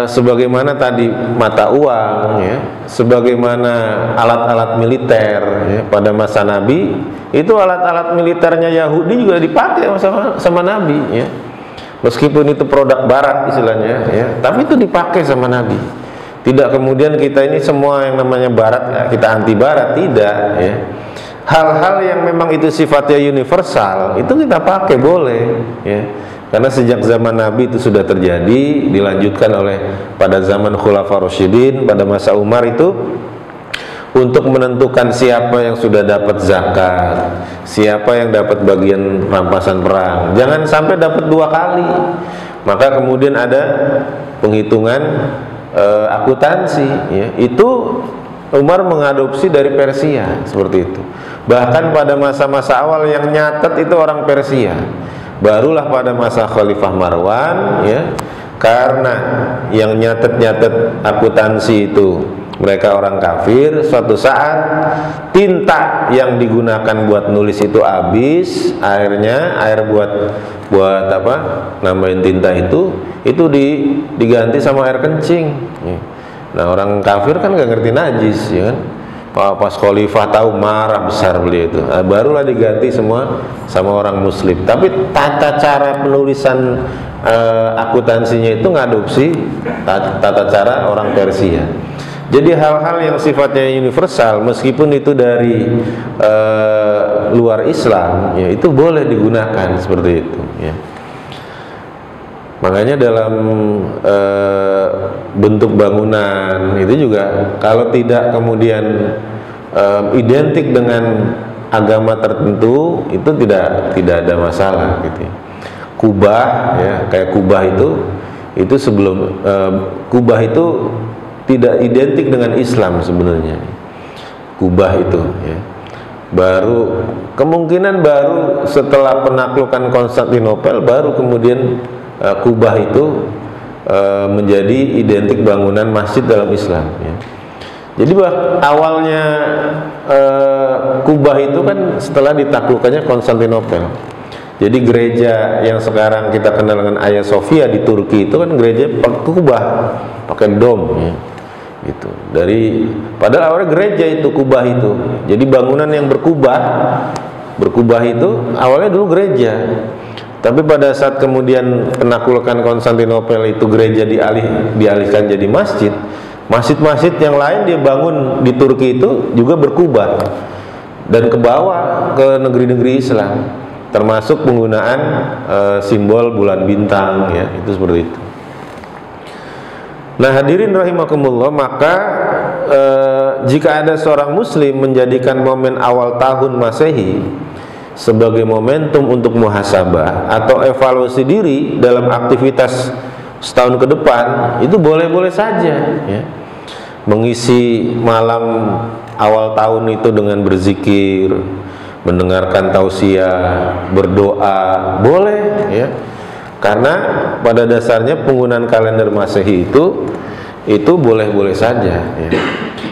sebagaimana tadi mata uang, ya, sebagaimana alat-alat militer, ya, pada masa Nabi, itu alat-alat militernya Yahudi juga dipakai sama Nabi, ya. Meskipun itu produk Barat istilahnya, ya, tapi itu dipakai sama Nabi. Tidak kemudian kita ini semua yang namanya Barat, ya, kita anti Barat, tidak, ya. Hal-hal yang memang itu sifatnya universal itu kita pakai boleh, ya. Karena sejak zaman Nabi itu sudah terjadi, dilanjutkan oleh pada zaman Khulafaur Rasyidin, pada masa Umar itu, untuk menentukan siapa yang sudah dapat zakat, siapa yang dapat bagian rampasan perang. Jangan sampai dapat 2 kali. Maka kemudian ada penghitungan akuntansi, ya. Itu Umar mengadopsi dari Persia, seperti itu. Bahkan pada masa-masa awal yang nyatet itu orang Persia. Barulah pada masa Khalifah Marwan, ya, karena yang nyatet akuntansi itu mereka orang kafir, suatu saat tinta yang digunakan buat nulis itu habis, air buat apa namain tinta itu diganti sama air kencing. Nah, orang kafir kan nggak ngerti najis, ya kan. Pas Khalifah tahu, marah besar beliau itu. Nah, barulah diganti semua sama orang Muslim. Tapi tata cara penulisan akuntansinya itu ngadopsi tata cara orang Persia. Jadi hal-hal yang sifatnya universal, meskipun itu dari luar Islam, ya, itu boleh digunakan seperti itu, ya. Makanya dalam bentuk bangunan itu juga kalau tidak kemudian identik dengan agama tertentu, itu tidak ada masalah, gitu, ya. Kubah, ya, kayak kubah itu sebelum kubah itu tidak identik dengan Islam sebenarnya. Kubah itu, ya, kemungkinan baru setelah penaklukan Konstantinopel, baru kemudian Kubah itu menjadi identik bangunan masjid dalam Islam, ya. Jadi awalnya Kubah itu kan setelah ditaklukkannya Konstantinopel. Jadi gereja yang sekarang kita kenal dengan Hagia Sophia di Turki itu kan gereja Kubah, pakai dom, ya, gitu. Padahal awalnya gereja itu Kubah itu. Jadi bangunan yang berkubah itu awalnya dulu gereja. Tapi pada saat kemudian penaklukan Konstantinopel itu gereja dialihkan jadi masjid. Masjid-masjid yang lain dia bangun di Turki itu juga berkubah dan ke bawah ke negeri-negeri Islam, termasuk penggunaan simbol bulan bintang, ya, itu seperti itu. Nah, hadirin rahimakumullah, maka jika ada seorang muslim menjadikan momen awal tahun Masehi sebagai momentum untuk muhasabah atau evaluasi diri dalam aktivitas setahun ke depan, itu boleh-boleh saja, ya. mengisi malam awal tahun itu dengan berzikir, mendengarkan tausiah, berdoa, boleh ya. Karena pada dasarnya penggunaan kalender Masehi itu boleh-boleh saja ya.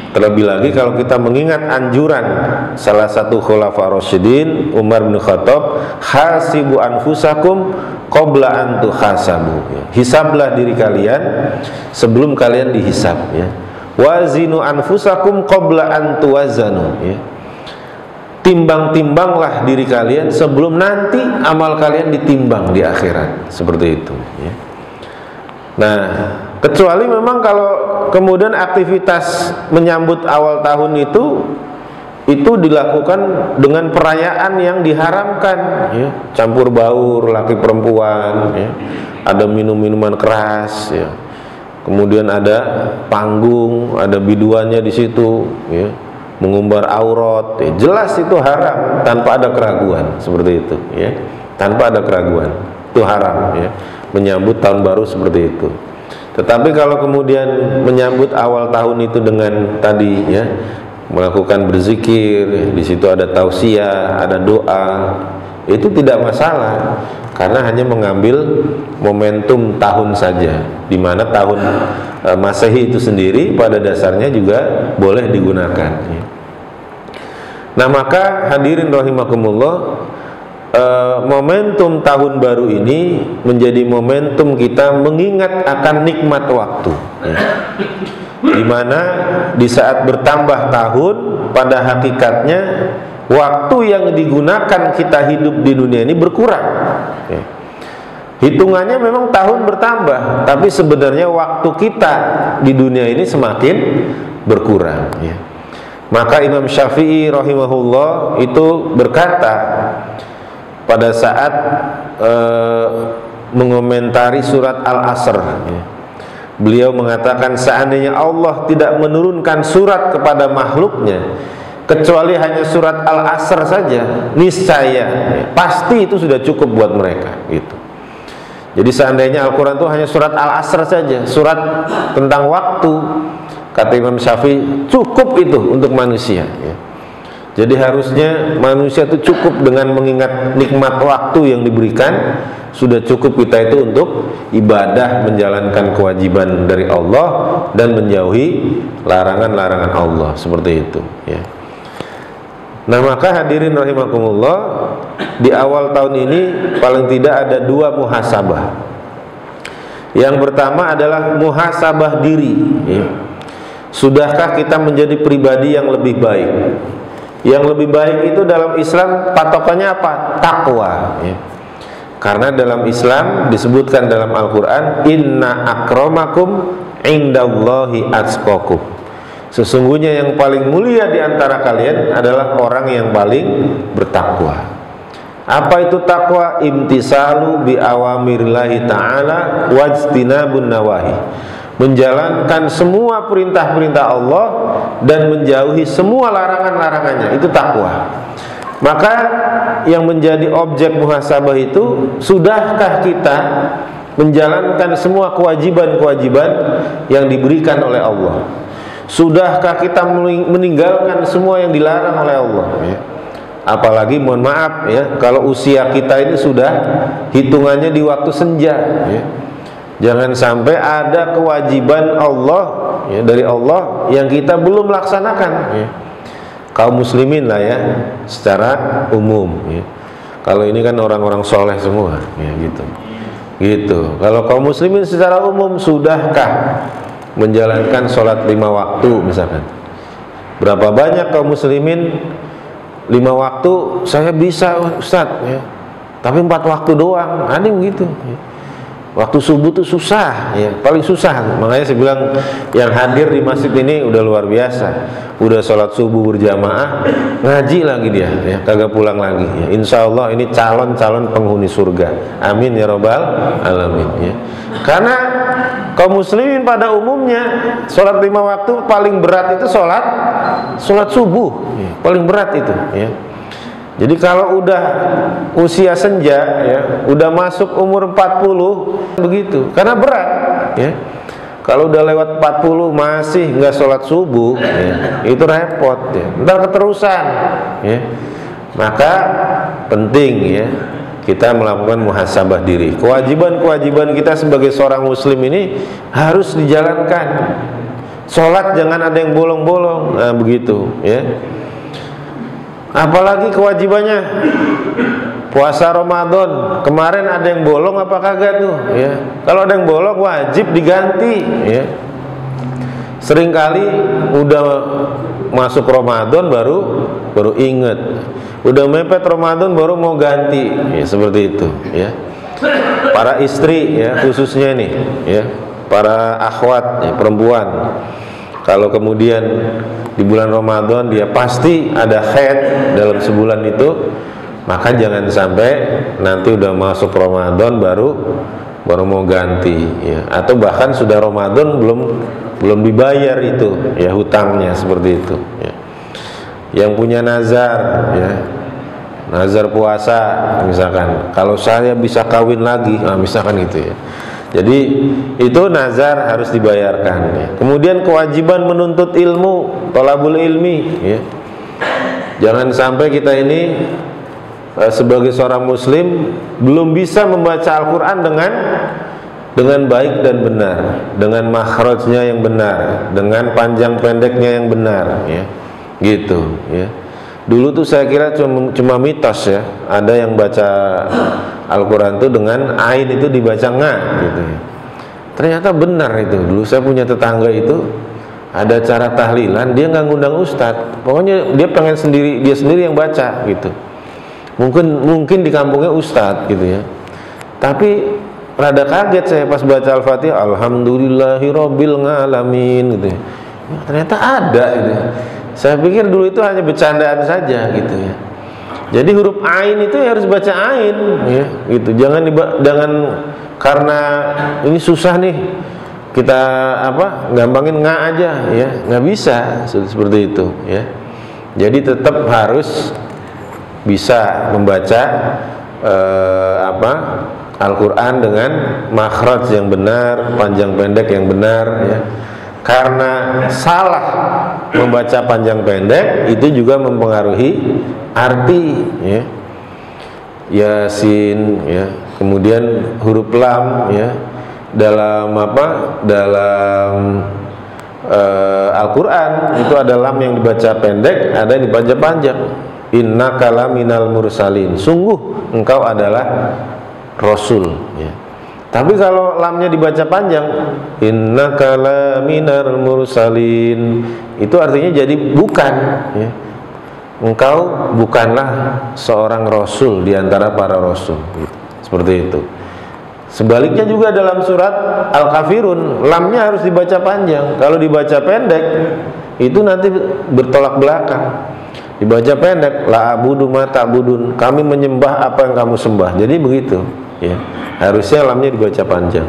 Terlebih lagi kalau kita mengingat anjuran salah satu khulafa Rasyidin Umar bin Khattab, hasibu anfusakum qabla an tuhasabu ya. Hisablah diri kalian sebelum kalian dihisab ya. Wazinu anfusakum qabla an tuwazanu ya. Timbang-timbanglah diri kalian sebelum nanti amal kalian ditimbang di akhirat, seperti itu ya. Nah, kecuali memang kalau kemudian aktivitas menyambut awal tahun itu dilakukan dengan perayaan yang diharamkan ya. Campur baur laki perempuan ya. Ada minum-minuman keras ya. Kemudian ada panggung, ada biduannya di situ ya. Mengumbar aurat ya. Jelas itu haram tanpa ada keraguan, seperti itu ya. Tanpa ada keraguan itu haram ya. Menyambut tahun baru seperti itu. Tetapi kalau kemudian menyambut awal tahun itu dengan tadi ya, melakukan berzikir, di situ ada tausiah, ada doa, itu tidak masalah karena hanya mengambil momentum tahun saja, di mana tahun Masehi itu sendiri pada dasarnya juga boleh digunakan ya. Nah, maka hadirin rahimakumullah, momentum tahun baru ini menjadi momentum kita mengingat akan nikmat waktu ya. Dimana di saat bertambah tahun, pada hakikatnya waktu yang digunakan kita hidup di dunia ini berkurang ya. Hitungannya memang tahun bertambah, tapi sebenarnya waktu kita di dunia ini semakin berkurang ya. Maka Imam Syafi'i rahimahullah itu berkata pada saat mengomentari surat Al-Asr ya. Beliau mengatakan, seandainya Allah tidak menurunkan surat kepada makhluknya kecuali hanya surat Al-Asr saja, niscaya ya, pasti itu sudah cukup buat mereka gitu. Jadi seandainya Al-Quran itu hanya surat Al-Asr saja, surat tentang waktu, kata Imam Syafi'i, cukup itu untuk manusia ya. Jadi harusnya manusia itu cukup dengan mengingat nikmat waktu yang diberikan, sudah cukup kita itu untuk ibadah, menjalankan kewajiban dari Allah dan menjauhi larangan-larangan Allah, seperti itu ya. Nah, maka hadirin rahimakumullah, di awal tahun ini paling tidak ada dua muhasabah. Yang pertama adalah muhasabah diri ya. Sudahkah kita menjadi pribadi yang lebih baik? Yang lebih baik itu dalam Islam patokannya apa? Takwa ya. Karena dalam Islam disebutkan dalam Al-Quran, inna akramakum indallahi atqakum. Sesungguhnya yang paling mulia di antara kalian adalah orang yang paling bertakwa. Apa itu takwa? Imtisalu bi awamirillahi ta'ala wajtinabun nawahi. Menjalankan semua perintah-perintah Allah dan menjauhi semua larangan-larangannya, itu takwa. Maka yang menjadi objek muhasabah itu, sudahkah kita menjalankan semua kewajiban-kewajiban yang diberikan oleh Allah? Sudahkah kita meninggalkan semua yang dilarang oleh Allah ya? Apalagi mohon maaf ya, kalau usia kita ini sudah hitungannya di waktu senja ya. Jangan sampai ada kewajiban Allah ya, dari Allah yang kita belum laksanakan ya. Kaum muslimin lah ya, secara umum ya. Kalau ini kan orang-orang soleh semua ya, gitu. Kalau kaum muslimin secara umum, sudahkah menjalankan sholat 5 waktu misalkan? Berapa banyak kaum muslimin 5 waktu saya bisa Ustaz ya, tapi 4 waktu doang, ada yang begitu ya. Waktu subuh itu susah ya, paling susah. Makanya saya bilang yang hadir di masjid ini udah luar biasa. Udah sholat subuh berjamaah, ngaji lagi dia ya, kagak pulang lagi ya. Insya Allah ini calon-calon penghuni surga. Amin ya robbal alamin ya. Karena kaum muslimin pada umumnya sholat 5 waktu paling berat itu sholat subuh ya, paling berat itu ya. Jadi kalau udah usia senja ya, udah masuk umur 40 begitu, karena berat ya. Kalau udah lewat 40 masih nggak sholat subuh, ya, itu repot, ya. Ntar keterusan, ya. Maka penting, ya, kita melakukan muhasabah diri. Kewajiban-kewajiban kita sebagai seorang muslim ini harus dijalankan. Sholat jangan ada yang bolong-bolong, nah, begitu, ya. Apalagi kewajibannya puasa Ramadan, kemarin ada yang bolong apa kagak tuh, ya. Kalau ada yang bolong wajib diganti, ya. Seringkali udah masuk Ramadan baru inget, udah mepet Ramadan baru mau ganti, ya, seperti itu, ya. Para istri, ya, khususnya nih, ya, para akhwat, ya, perempuan, kalau kemudian di bulan Ramadan dia pasti ada haid dalam sebulan itu, maka jangan sampai nanti udah masuk Ramadan baru mau ganti, ya. Atau bahkan sudah Ramadan belum dibayar itu, ya, hutangnya, seperti itu, ya. Yang punya nazar, ya, nazar puasa misalkan, kalau saya bisa kawin lagi, nah, misalkan itu, ya. Jadi itu nazar harus dibayarkan, ya. Kemudian kewajiban menuntut ilmu, thalabul ilmi, ya. Jangan sampai kita ini sebagai seorang muslim belum bisa membaca Al-Quran dengan baik dan benar, dengan makhrajnya yang benar, dengan panjang pendeknya yang benar, ya. Gitu, ya. Dulu tuh saya kira cuma mitos, ya. Ada yang baca Al-Quran itu dengan ain itu dibaca nga, gitu, ya. Ternyata benar itu. Dulu saya punya tetangga itu ada cara tahlilan, dia nggak ngundang ustadz, pokoknya dia pengen dia sendiri yang baca, gitu. Mungkin di kampungnya ustadz, gitu, ya. Tapi rada kaget saya pas baca Al-Fatihah, alhamdulillahirabbil alamin, gitu, ya. Ternyata ada, gitu. Saya pikir dulu itu hanya bercandaan saja, gitu, ya. Jadi huruf ain itu harus baca ain, ya, gitu. Jangan karena ini susah nih, kita gampangin nga aja, ya, nggak bisa seperti itu, ya. Jadi tetap harus bisa membaca Al-Quran dengan makhraj yang benar, panjang pendek yang benar, ya. Karena salah membaca panjang pendek itu juga mempengaruhi arti, ya. Yasin, ya. Kemudian huruf lam, ya, dalam Al-Quran itu ada lam yang dibaca pendek, ada yang dibaca panjang. Innaka laminal mursalin, sungguh engkau adalah rasul, ya. Tapi kalau lamnya dibaca panjang, innaka laminal mursalin, itu artinya jadi bukan, ya. Engkau bukanlah seorang rasul di antara para rasul, gitu. Seperti itu. Sebaliknya juga dalam surat Al-Kafirun, lamnya harus dibaca panjang. Kalau dibaca pendek, itu nanti bertolak belakang. Dibaca pendek, la abudu ma ta'budun, kami menyembah apa yang kamu sembah. Jadi begitu, ya. Harusnya lamnya dibaca panjang.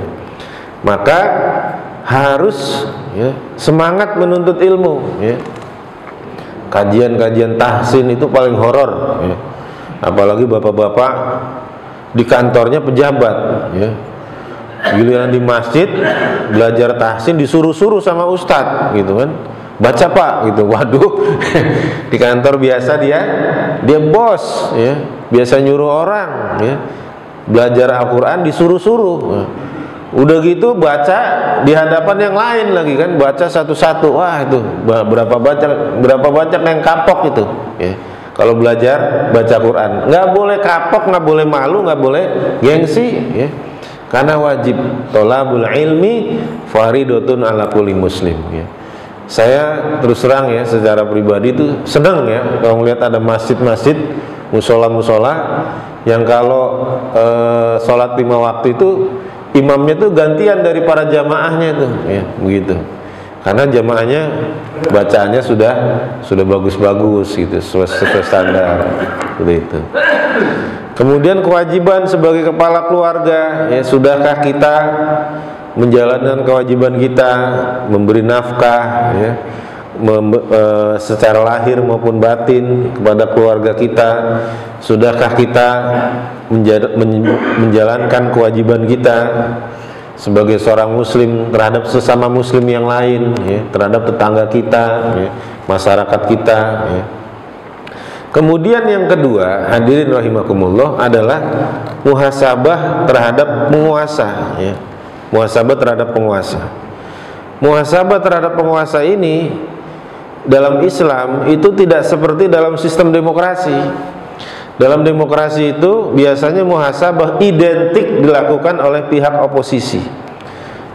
Maka harus, ya, semangat menuntut ilmu, ya. Kajian-kajian tahsin itu paling horor, ya. Apalagi bapak-bapak di kantornya pejabat, ya. Giliran di masjid belajar tahsin disuruh-suruh sama ustadz, gitu kan. Baca pak, gitu. Waduh, di kantor biasa dia bos, ya, biasa nyuruh orang, ya, belajar Al-Quran disuruh-suruh. Udah gitu baca di hadapan yang lain lagi kan, baca satu-satu. Wah, itu berapa baca yang kapok itu, ya. Kalau belajar baca Quran nggak boleh kapok, nggak boleh malu, nggak boleh gengsi, ya. Karena wajib thalabul ilmi faridatun ala kulli muslim, ya. Saya terus terang, ya, secara pribadi itu senang, ya, kalau melihat ada masjid-masjid, musola-musola yang kalau sholat 5 waktu itu imamnya tuh gantian dari para jamaahnya itu, ya, begitu. Karena jamaahnya bacaannya sudah bagus-bagus, gitu, sesuai standar, seperti itu. Kemudian kewajiban sebagai kepala keluarga, ya, sudahkah kita menjalankan kewajiban kita memberi nafkah, ya, secara lahir maupun batin kepada keluarga kita? Sudahkah kita menjalankan kewajiban kita sebagai seorang muslim terhadap sesama muslim yang lain, ya, terhadap tetangga kita, ya, masyarakat kita, ya. Kemudian yang kedua, hadirin rahimakumullah, adalah muhasabah terhadap penguasa, ya. Muhasabah terhadap penguasa. Muhasabah terhadap penguasa ini dalam Islam itu tidak seperti dalam sistem demokrasi. Dalam demokrasi itu biasanya muhasabah identik dilakukan oleh pihak oposisi.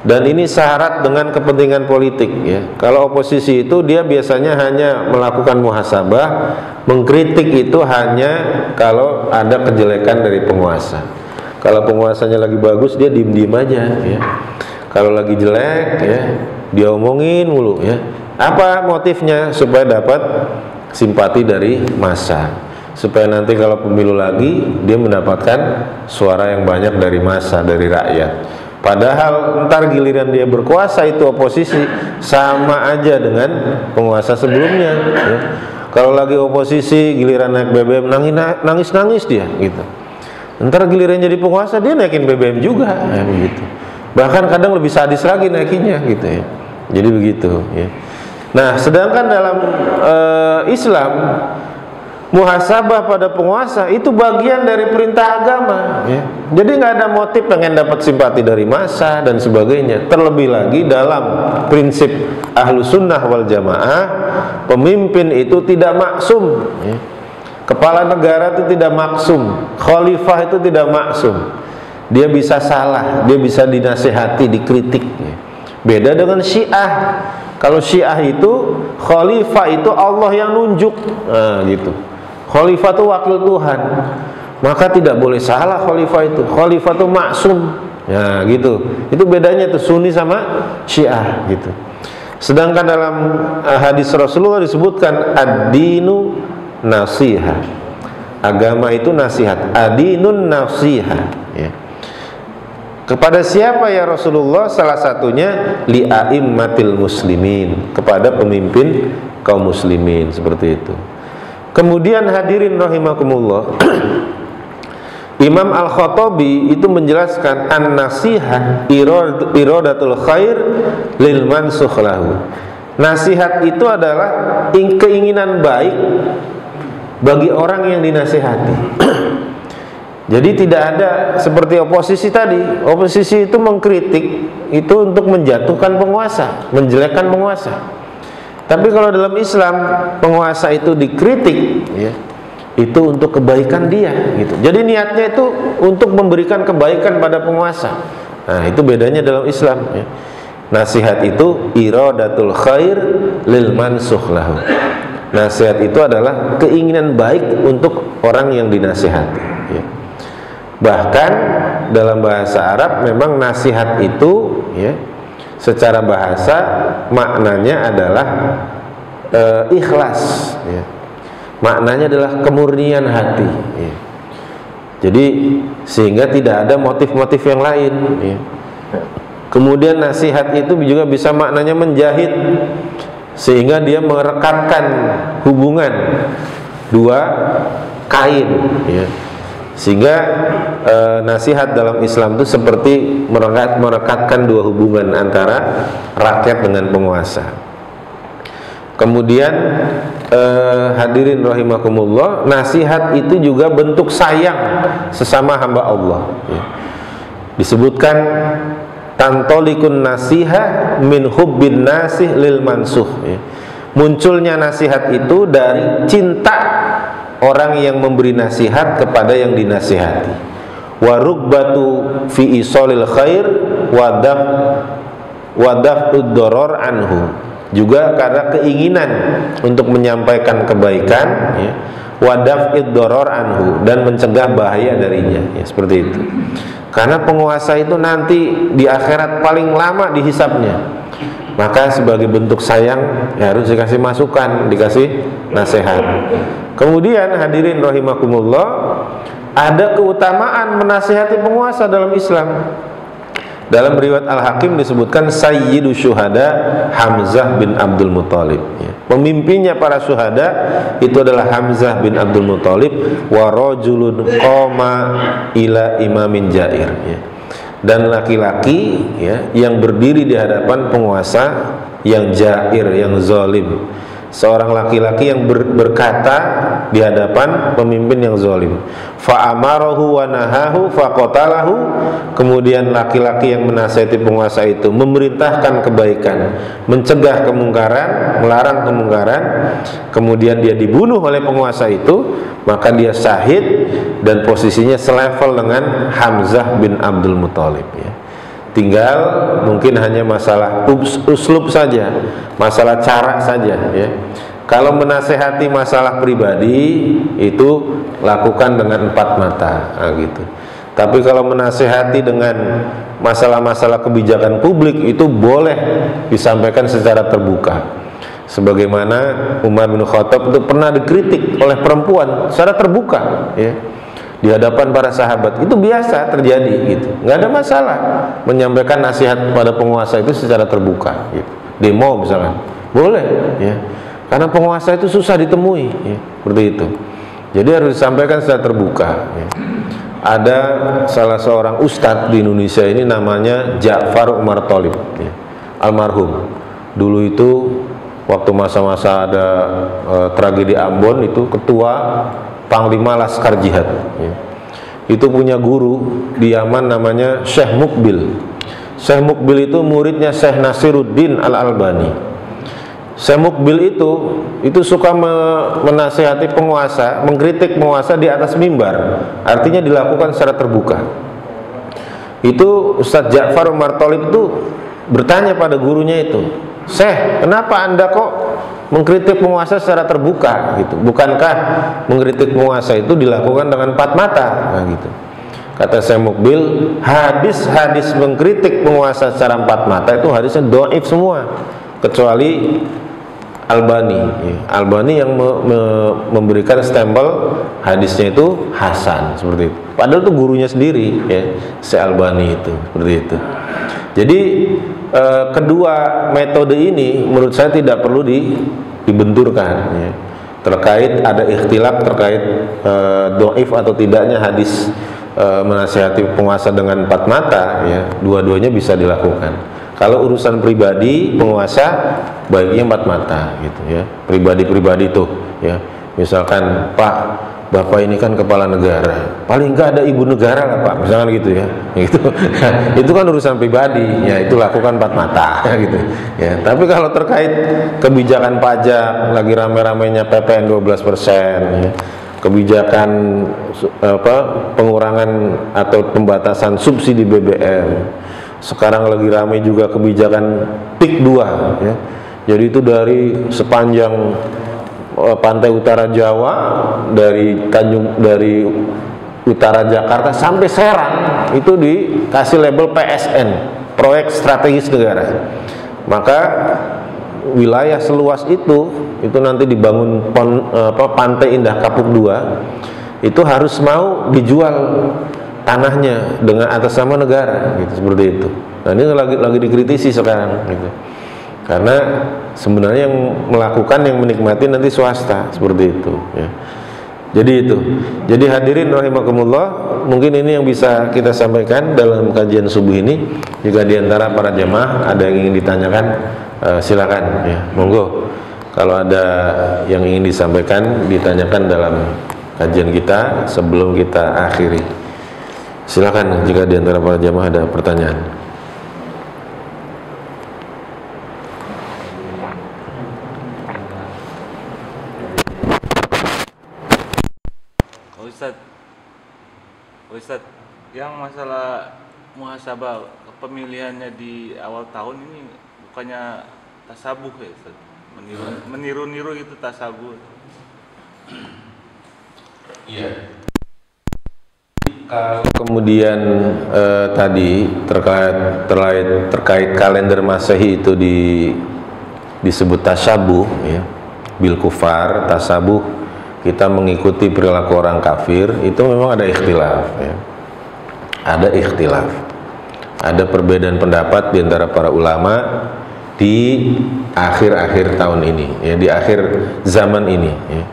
Dan ini syarat dengan kepentingan politik, ya. Kalau oposisi itu dia biasanya hanya melakukan muhasabah, mengkritik itu hanya kalau ada kejelekan dari penguasa. Kalau penguasanya lagi bagus, dia diem-diem aja, ya. Kalau lagi jelek, ya, dia omongin mulu, ya. Apa motifnya? Supaya dapat simpati dari massa, supaya nanti kalau pemilu lagi dia mendapatkan suara yang banyak dari massa, dari rakyat. Padahal ntar giliran dia berkuasa itu oposisi, sama aja dengan penguasa sebelumnya, ya. Kalau lagi oposisi giliran naik BBM nangis-nangis dia gitu. Ntar giliran jadi penguasa dia naikin BBM juga, ya, begitu. Bahkan kadang lebih sadis lagi naikinnya gitu, ya. Jadi begitu, ya. Nah, sedangkan dalam Islam, muhasabah pada penguasa itu bagian dari perintah agama, ya. Jadi nggak ada motif pengen dapat simpati dari massa dan sebagainya. Terlebih lagi dalam prinsip ahlu sunnah wal jamaah, pemimpin itu tidak maksum, ya. Kepala negara itu tidak maksum, khalifah itu tidak maksum. Dia bisa salah, dia bisa dinasihati, dikritik, ya. Beda dengan Syiah. Kalau Syiah itu khalifah itu Allah yang nunjuk, nah, gitu. Khalifah itu wakil Tuhan, maka tidak boleh salah khalifah itu. Khalifah itu maksum, ya, gitu. Itu bedanya tuh Sunni sama Syiah, gitu. Sedangkan dalam hadis Rasulullah disebutkan ad-dinu nasiha, agama itu nasihat, adinun nasiha, ya. Kepada siapa ya Rasulullah? Salah satunya li'aimmatil muslimin, kepada pemimpin kaum muslimin, seperti itu. Kemudian hadirin rahimakumullah, Imam Al-Khattabi itu menjelaskan an-nasihah iradatul khair lil mansukh lahu. Nasihat itu adalah keinginan baik bagi orang yang dinasihati. Jadi tidak ada seperti oposisi tadi. Oposisi itu mengkritik itu untuk menjatuhkan penguasa, menjelekkan penguasa. Tapi kalau dalam Islam, penguasa itu dikritik, ya, itu untuk kebaikan dia, gitu. Jadi niatnya itu untuk memberikan kebaikan pada penguasa. Nah, itu bedanya dalam Islam, ya. Nasihat itu iradatul khair lil mansukh lahu. Nasihat itu adalah keinginan baik untuk orang yang dinasihati, ya. Bahkan dalam bahasa Arab memang nasihat itu, ya, secara bahasa maknanya adalah ikhlas, ya. Maknanya adalah kemurnian hati, ya. Jadi sehingga tidak ada motif-motif yang lain, ya. Kemudian nasihat itu juga bisa maknanya menjahit, sehingga dia merekatkan hubungan dua kain, ya. Sehingga nasihat dalam Islam itu seperti merekatkan dua hubungan antara rakyat dengan penguasa. Kemudian hadirin rahimakumullah, nasihat itu juga bentuk sayang sesama hamba Allah, ya. Disebutkan tantolikun nasiha min hubbin nasih lil mansuh, ya. Munculnya nasihat itu dari cinta orang yang memberi nasihat kepada yang dinasihati. Wa rugbatu fi isolil khair wadaf'ud doror anhu, juga karena keinginan untuk menyampaikan kebaikan, ya, wadaf'id doror anhu, dan mencegah bahaya darinya, ya, seperti itu. Karena penguasa itu nanti di akhirat paling lama dihisapnya, maka sebagai bentuk sayang, ya, harus dikasih masukan, dikasih nasihat. Kemudian hadirin rahimakumullah, ada keutamaan menasihati penguasa dalam Islam. Dalam riwayat Al-Hakim disebutkan Sayyidu Syuhada Hamzah bin Abdul Muthalib, ya. Pemimpinnya para syuhada itu adalah Hamzah bin Abdul Muthalib, wa rajulun qama ila imamin jair, ya. dan laki-laki ya yang berdiri di hadapan penguasa yang jair, yang zalim. Seorang laki-laki yang berkata di hadapan pemimpin yang zalim. Fa amarahu wa nahahu faqatalahu. Kemudian laki-laki yang menasihati penguasa itu memerintahkan kebaikan, mencegah kemungkaran, melarang kemungkaran, kemudian dia dibunuh oleh penguasa itu, maka dia syahid dan posisinya selevel dengan Hamzah bin Abdul Muthalib ya. Tinggal mungkin hanya masalah uslub saja, masalah cara saja ya. Kalau menasehati masalah pribadi itu lakukan dengan 4 mata gitu. Tapi kalau menasehati dengan masalah-masalah kebijakan publik itu boleh disampaikan secara terbuka. Sebagaimana Umar bin Khattab itu pernah dikritik oleh perempuan secara terbuka ya, di hadapan para sahabat. Itu biasa terjadi gitu, nggak ada masalah menyampaikan nasihat pada penguasa itu secara terbuka gitu. Demo misalkan boleh ya, karena penguasa itu susah ditemui ya, seperti itu. Jadi harus disampaikan secara terbuka ya. Ada salah seorang ustadz di Indonesia ini namanya Ja'far Umar Tholib ya, almarhum. Dulu itu waktu masa-masa ada tragedi Ambon itu ketua Panglima Laskar Jihad ya. Itu punya guru di Yaman namanya Syekh Mukbil. Syekh Mukbil itu muridnya Syekh Nasiruddin Al-Albani. Syekh Mukbil itu suka menasihati penguasa, mengkritik penguasa di atas mimbar. Artinya dilakukan secara terbuka. Itu Ustadz Ja'far Umar Tholib itu bertanya pada gurunya itu, "Syekh, kenapa Anda kok mengkritik penguasa secara terbuka gitu? Bukankah mengkritik penguasa itu dilakukan dengan 4 mata?" Nah, gitu. Kata Syekh Mukbil, hadis-hadis mengkritik penguasa secara 4 mata itu hadisnya dhaif semua, kecuali Albani ya. Albani yang memberikan stempel hadisnya itu hasan seperti itu. Padahal itu gurunya sendiri ya, Syekh Albani itu seperti itu. Jadi kedua metode ini menurut saya tidak perlu dibenturkan ya. Terkait ada ikhtilaf terkait dhaif atau tidaknya hadis menasihati penguasa dengan 4 mata ya, dua-duanya bisa dilakukan. Kalau urusan pribadi penguasa baiknya 4 mata gitu ya, pribadi-pribadi tuh ya. Misalkan, "Pak, Bapak ini kan kepala negara, paling enggak ada ibu negara lah Pak," misalkan gitu ya, gitu. Itu kan urusan pribadi ya, itu lakukan 4 mata gitu ya. Tapi kalau terkait kebijakan pajak, lagi rame-ramenya PPN 12% ya, kebijakan pengurangan atau pembatasan subsidi BBM, sekarang lagi ramai juga kebijakan PIK 2 ya. Jadi itu dari sepanjang pantai utara Jawa, dari utara Jakarta sampai Serang itu dikasih label PSN, proyek strategis negara. Maka wilayah seluas itu nanti dibangun Pantai Indah Kapuk 2 itu harus mau dijual tanahnya dengan atas nama negara gitu, seperti itu. Nah, ini lagi dikritisi sekarang gitu. Karena sebenarnya yang melakukan, yang menikmati nanti swasta, seperti itu ya. Jadi itu. Jadi hadirin rahimakumullah, mungkin ini yang bisa kita sampaikan dalam kajian subuh ini. Jika diantara para jamaah ada yang ingin ditanyakan, silakan ya, monggo. Kalau ada yang ingin disampaikan, ditanyakan dalam kajian kita sebelum kita akhiri. Silakan jika diantara para jamaah ada pertanyaan.
Ustadz, yang masalah muhasabah pemilihannya di awal tahun ini bukannya tasabuh ya Ustadz? Meniru-niru itu tasabuh.
Iya. Kalau kemudian tadi terkait kalender Masehi itu disebut tasabuh ya, bil kufar, tasabuh, kita mengikuti perilaku orang kafir, itu memang ada ikhtilaf ya. Ada ikhtilaf, ada perbedaan pendapat di antara para ulama di akhir-akhir tahun ini ya, di akhir zaman ini ya.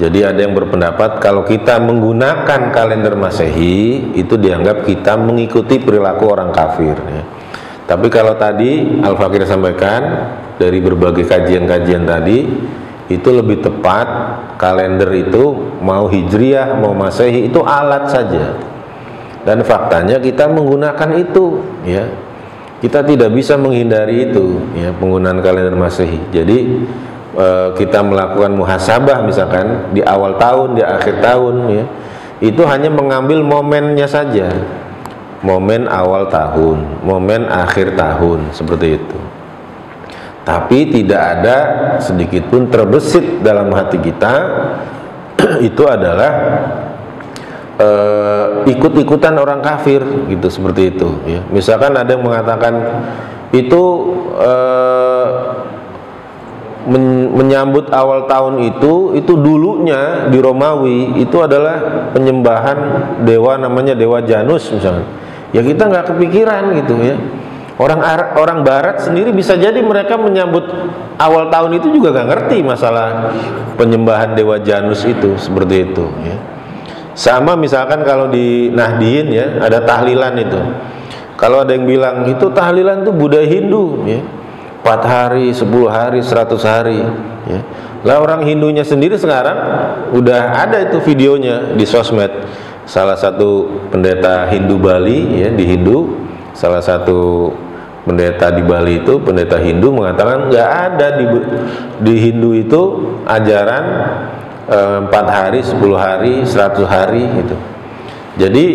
Jadi ada yang berpendapat kalau kita menggunakan kalender Masehi itu dianggap kita mengikuti perilaku orang kafir ya. Tapi kalau tadi Al-Fakir sampaikan dari berbagai kajian-kajian tadi, itu lebih tepat kalender itu mau Hijriah mau Masehi itu alat saja. Dan faktanya kita menggunakan itu ya. Kita tidak bisa menghindari itu ya, penggunaan kalender Masehi. Jadi kita melakukan muhasabah misalkan di awal tahun, di akhir tahun ya, itu hanya mengambil momennya saja, momen awal tahun, momen akhir tahun, seperti itu. Tapi tidak ada sedikit pun terbesit dalam hati kita itu adalah ikut-ikutan orang kafir gitu, seperti itu ya. Misalkan ada yang mengatakan itu menyambut awal tahun itu dulunya di Romawi itu adalah penyembahan dewa namanya dewa Janus misalnya. Ya kita nggak kepikiran gitu ya. Orang Barat sendiri bisa jadi mereka menyambut awal tahun itu juga nggak ngerti masalah penyembahan dewa Janus itu, seperti itu ya. Sama misalkan kalau di Nahdien ya ada tahlilan itu. Kalau ada yang bilang itu tahlilan itu budaya Hindu ya. 4 hari, 10 hari, 100 hari ya. Lah orang Hindunya sendiri sekarang udah ada itu videonya di sosmed. Salah satu pendeta Hindu Bali ya, di Hindu, salah satu pendeta di Bali itu, pendeta Hindu mengatakan nggak ada di Hindu itu ajaran 4 hari, 10 hari, 100 hari gitu. Jadi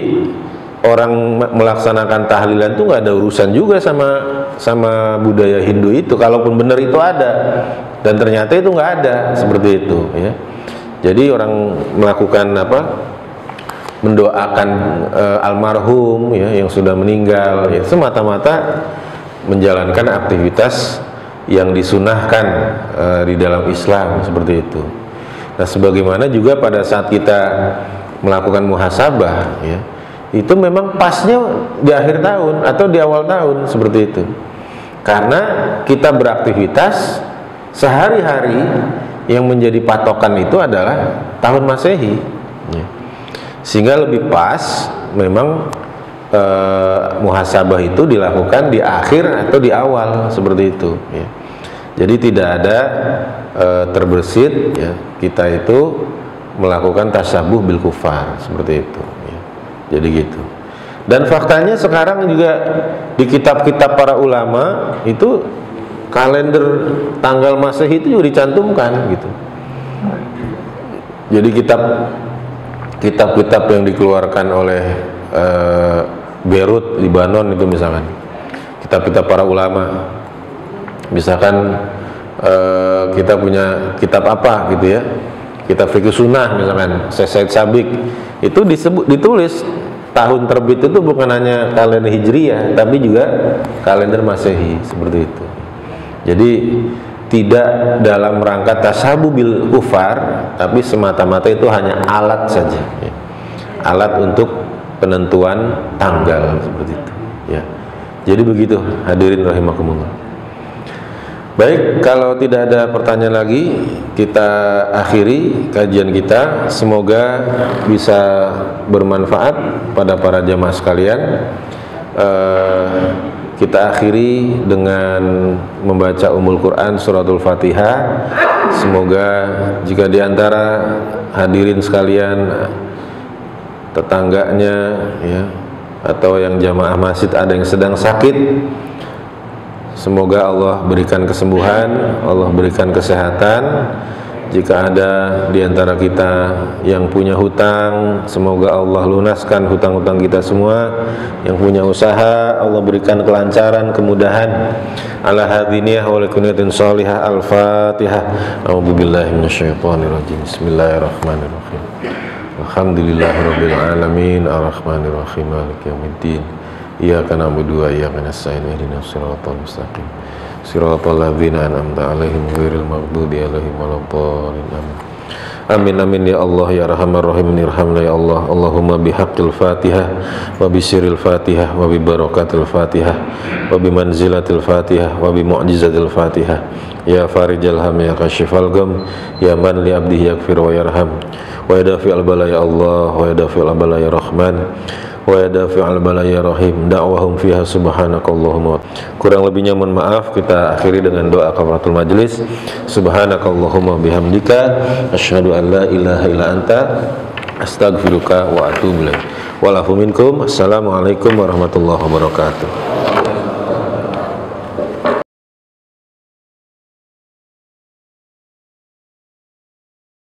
orang melaksanakan tahlilan itu nggak ada urusan juga sama budaya Hindu itu, kalaupun benar itu ada, dan ternyata itu nggak ada, seperti itu ya. Jadi orang melakukan mendoakan almarhum ya yang sudah meninggal ya, semata-mata menjalankan aktivitas yang disunahkan di dalam Islam, seperti itu. Nah, sebagaimana juga pada saat kita melakukan muhasabah ya, itu memang pasnya di akhir tahun atau di awal tahun, seperti itu. Karena kita beraktivitas sehari-hari yang menjadi patokan itu adalah tahun Masehi ya. Sehingga lebih pas memang muhasabah itu dilakukan di akhir atau di awal, seperti itu ya. Jadi tidak ada terbersit ya, kita itu melakukan tasyabuh bil kufar, seperti itu ya. Jadi gitu. Dan faktanya sekarang juga di kitab-kitab para ulama itu kalender tanggal Masehi itu juga dicantumkan gitu. Jadi kitab-kitab yang dikeluarkan oleh Beirut, Libanon itu misalkan, kitab-kitab para ulama, misalkan kita punya kitab apa gitu ya, kitab Fiqh Sunnah misalkan Said Sabiq, itu ditulis tahun terbit itu bukan hanya kalender Hijriah tapi juga kalender Masehi, seperti itu. Jadi tidak dalam rangka tasyabuh bil kufar, tapi semata-mata itu hanya alat saja ya. Alat untuk penentuan tanggal, seperti itu ya. Jadi begitu hadirin rahimakumullah. Baik, kalau tidak ada pertanyaan lagi, kita akhiri kajian kita. Semoga bisa bermanfaat pada para jamaah sekalian. Kita akhiri dengan membaca Ummul Quran suratul Fatihah. Semoga jika diantara hadirin sekalian, tetangganya ya, atau yang jamaah masjid ada yang sedang sakit, semoga Allah berikan kesembuhan, Allah berikan kesehatan. Jika ada di antara kita yang punya hutang, semoga Allah lunaskan hutang-hutang kita semua. Yang punya usaha, Allah berikan kelancaran, kemudahan. Ala hadiniyah wa likuniyatin sholihah. Al-Fatihah. A'udzubillahi minasyaitonirrajim. Bismillahirrahmanirrahim. Alhamdulillahirabbil alamin, arrahmanirrahim, maliki yaumiddin. Iyyaka na'budu wa iyyaka nasta'in, ihdinas siratal mustaqim. Siratal ladzina an'amta 'alaihim ghairil maghdubi 'alaihim waladdallin. Amin amin ya Allah ya Arhamar Rahimin irhamna ya Allah. Allahumma bihaqqil Fatihah wa bisiril Fatihah wa bi barakatil Fatihah wa bi manzilatil Fatihah wa bi mu'jizatil Fatihah. Ya farijal ham ya kashifal gam ya man li abdihi yaghfir wa yarham wa yadafi'al bala ya Allah wa yadafi'al bala ya Rahman wa yadafi'al bala ya Rahim. Da'wahum fiha subhanakallahumma. Kurang lebihnya mohon maaf. Kita akhiri dengan doa kafaratul majlis. Subhanakallahumma bihamdika asyhadu an la ilaha illa anta astaghfiruka wa atubu ilaik. Walafu minkum. Assalamualaikum warahmatullahi wabarakatuh.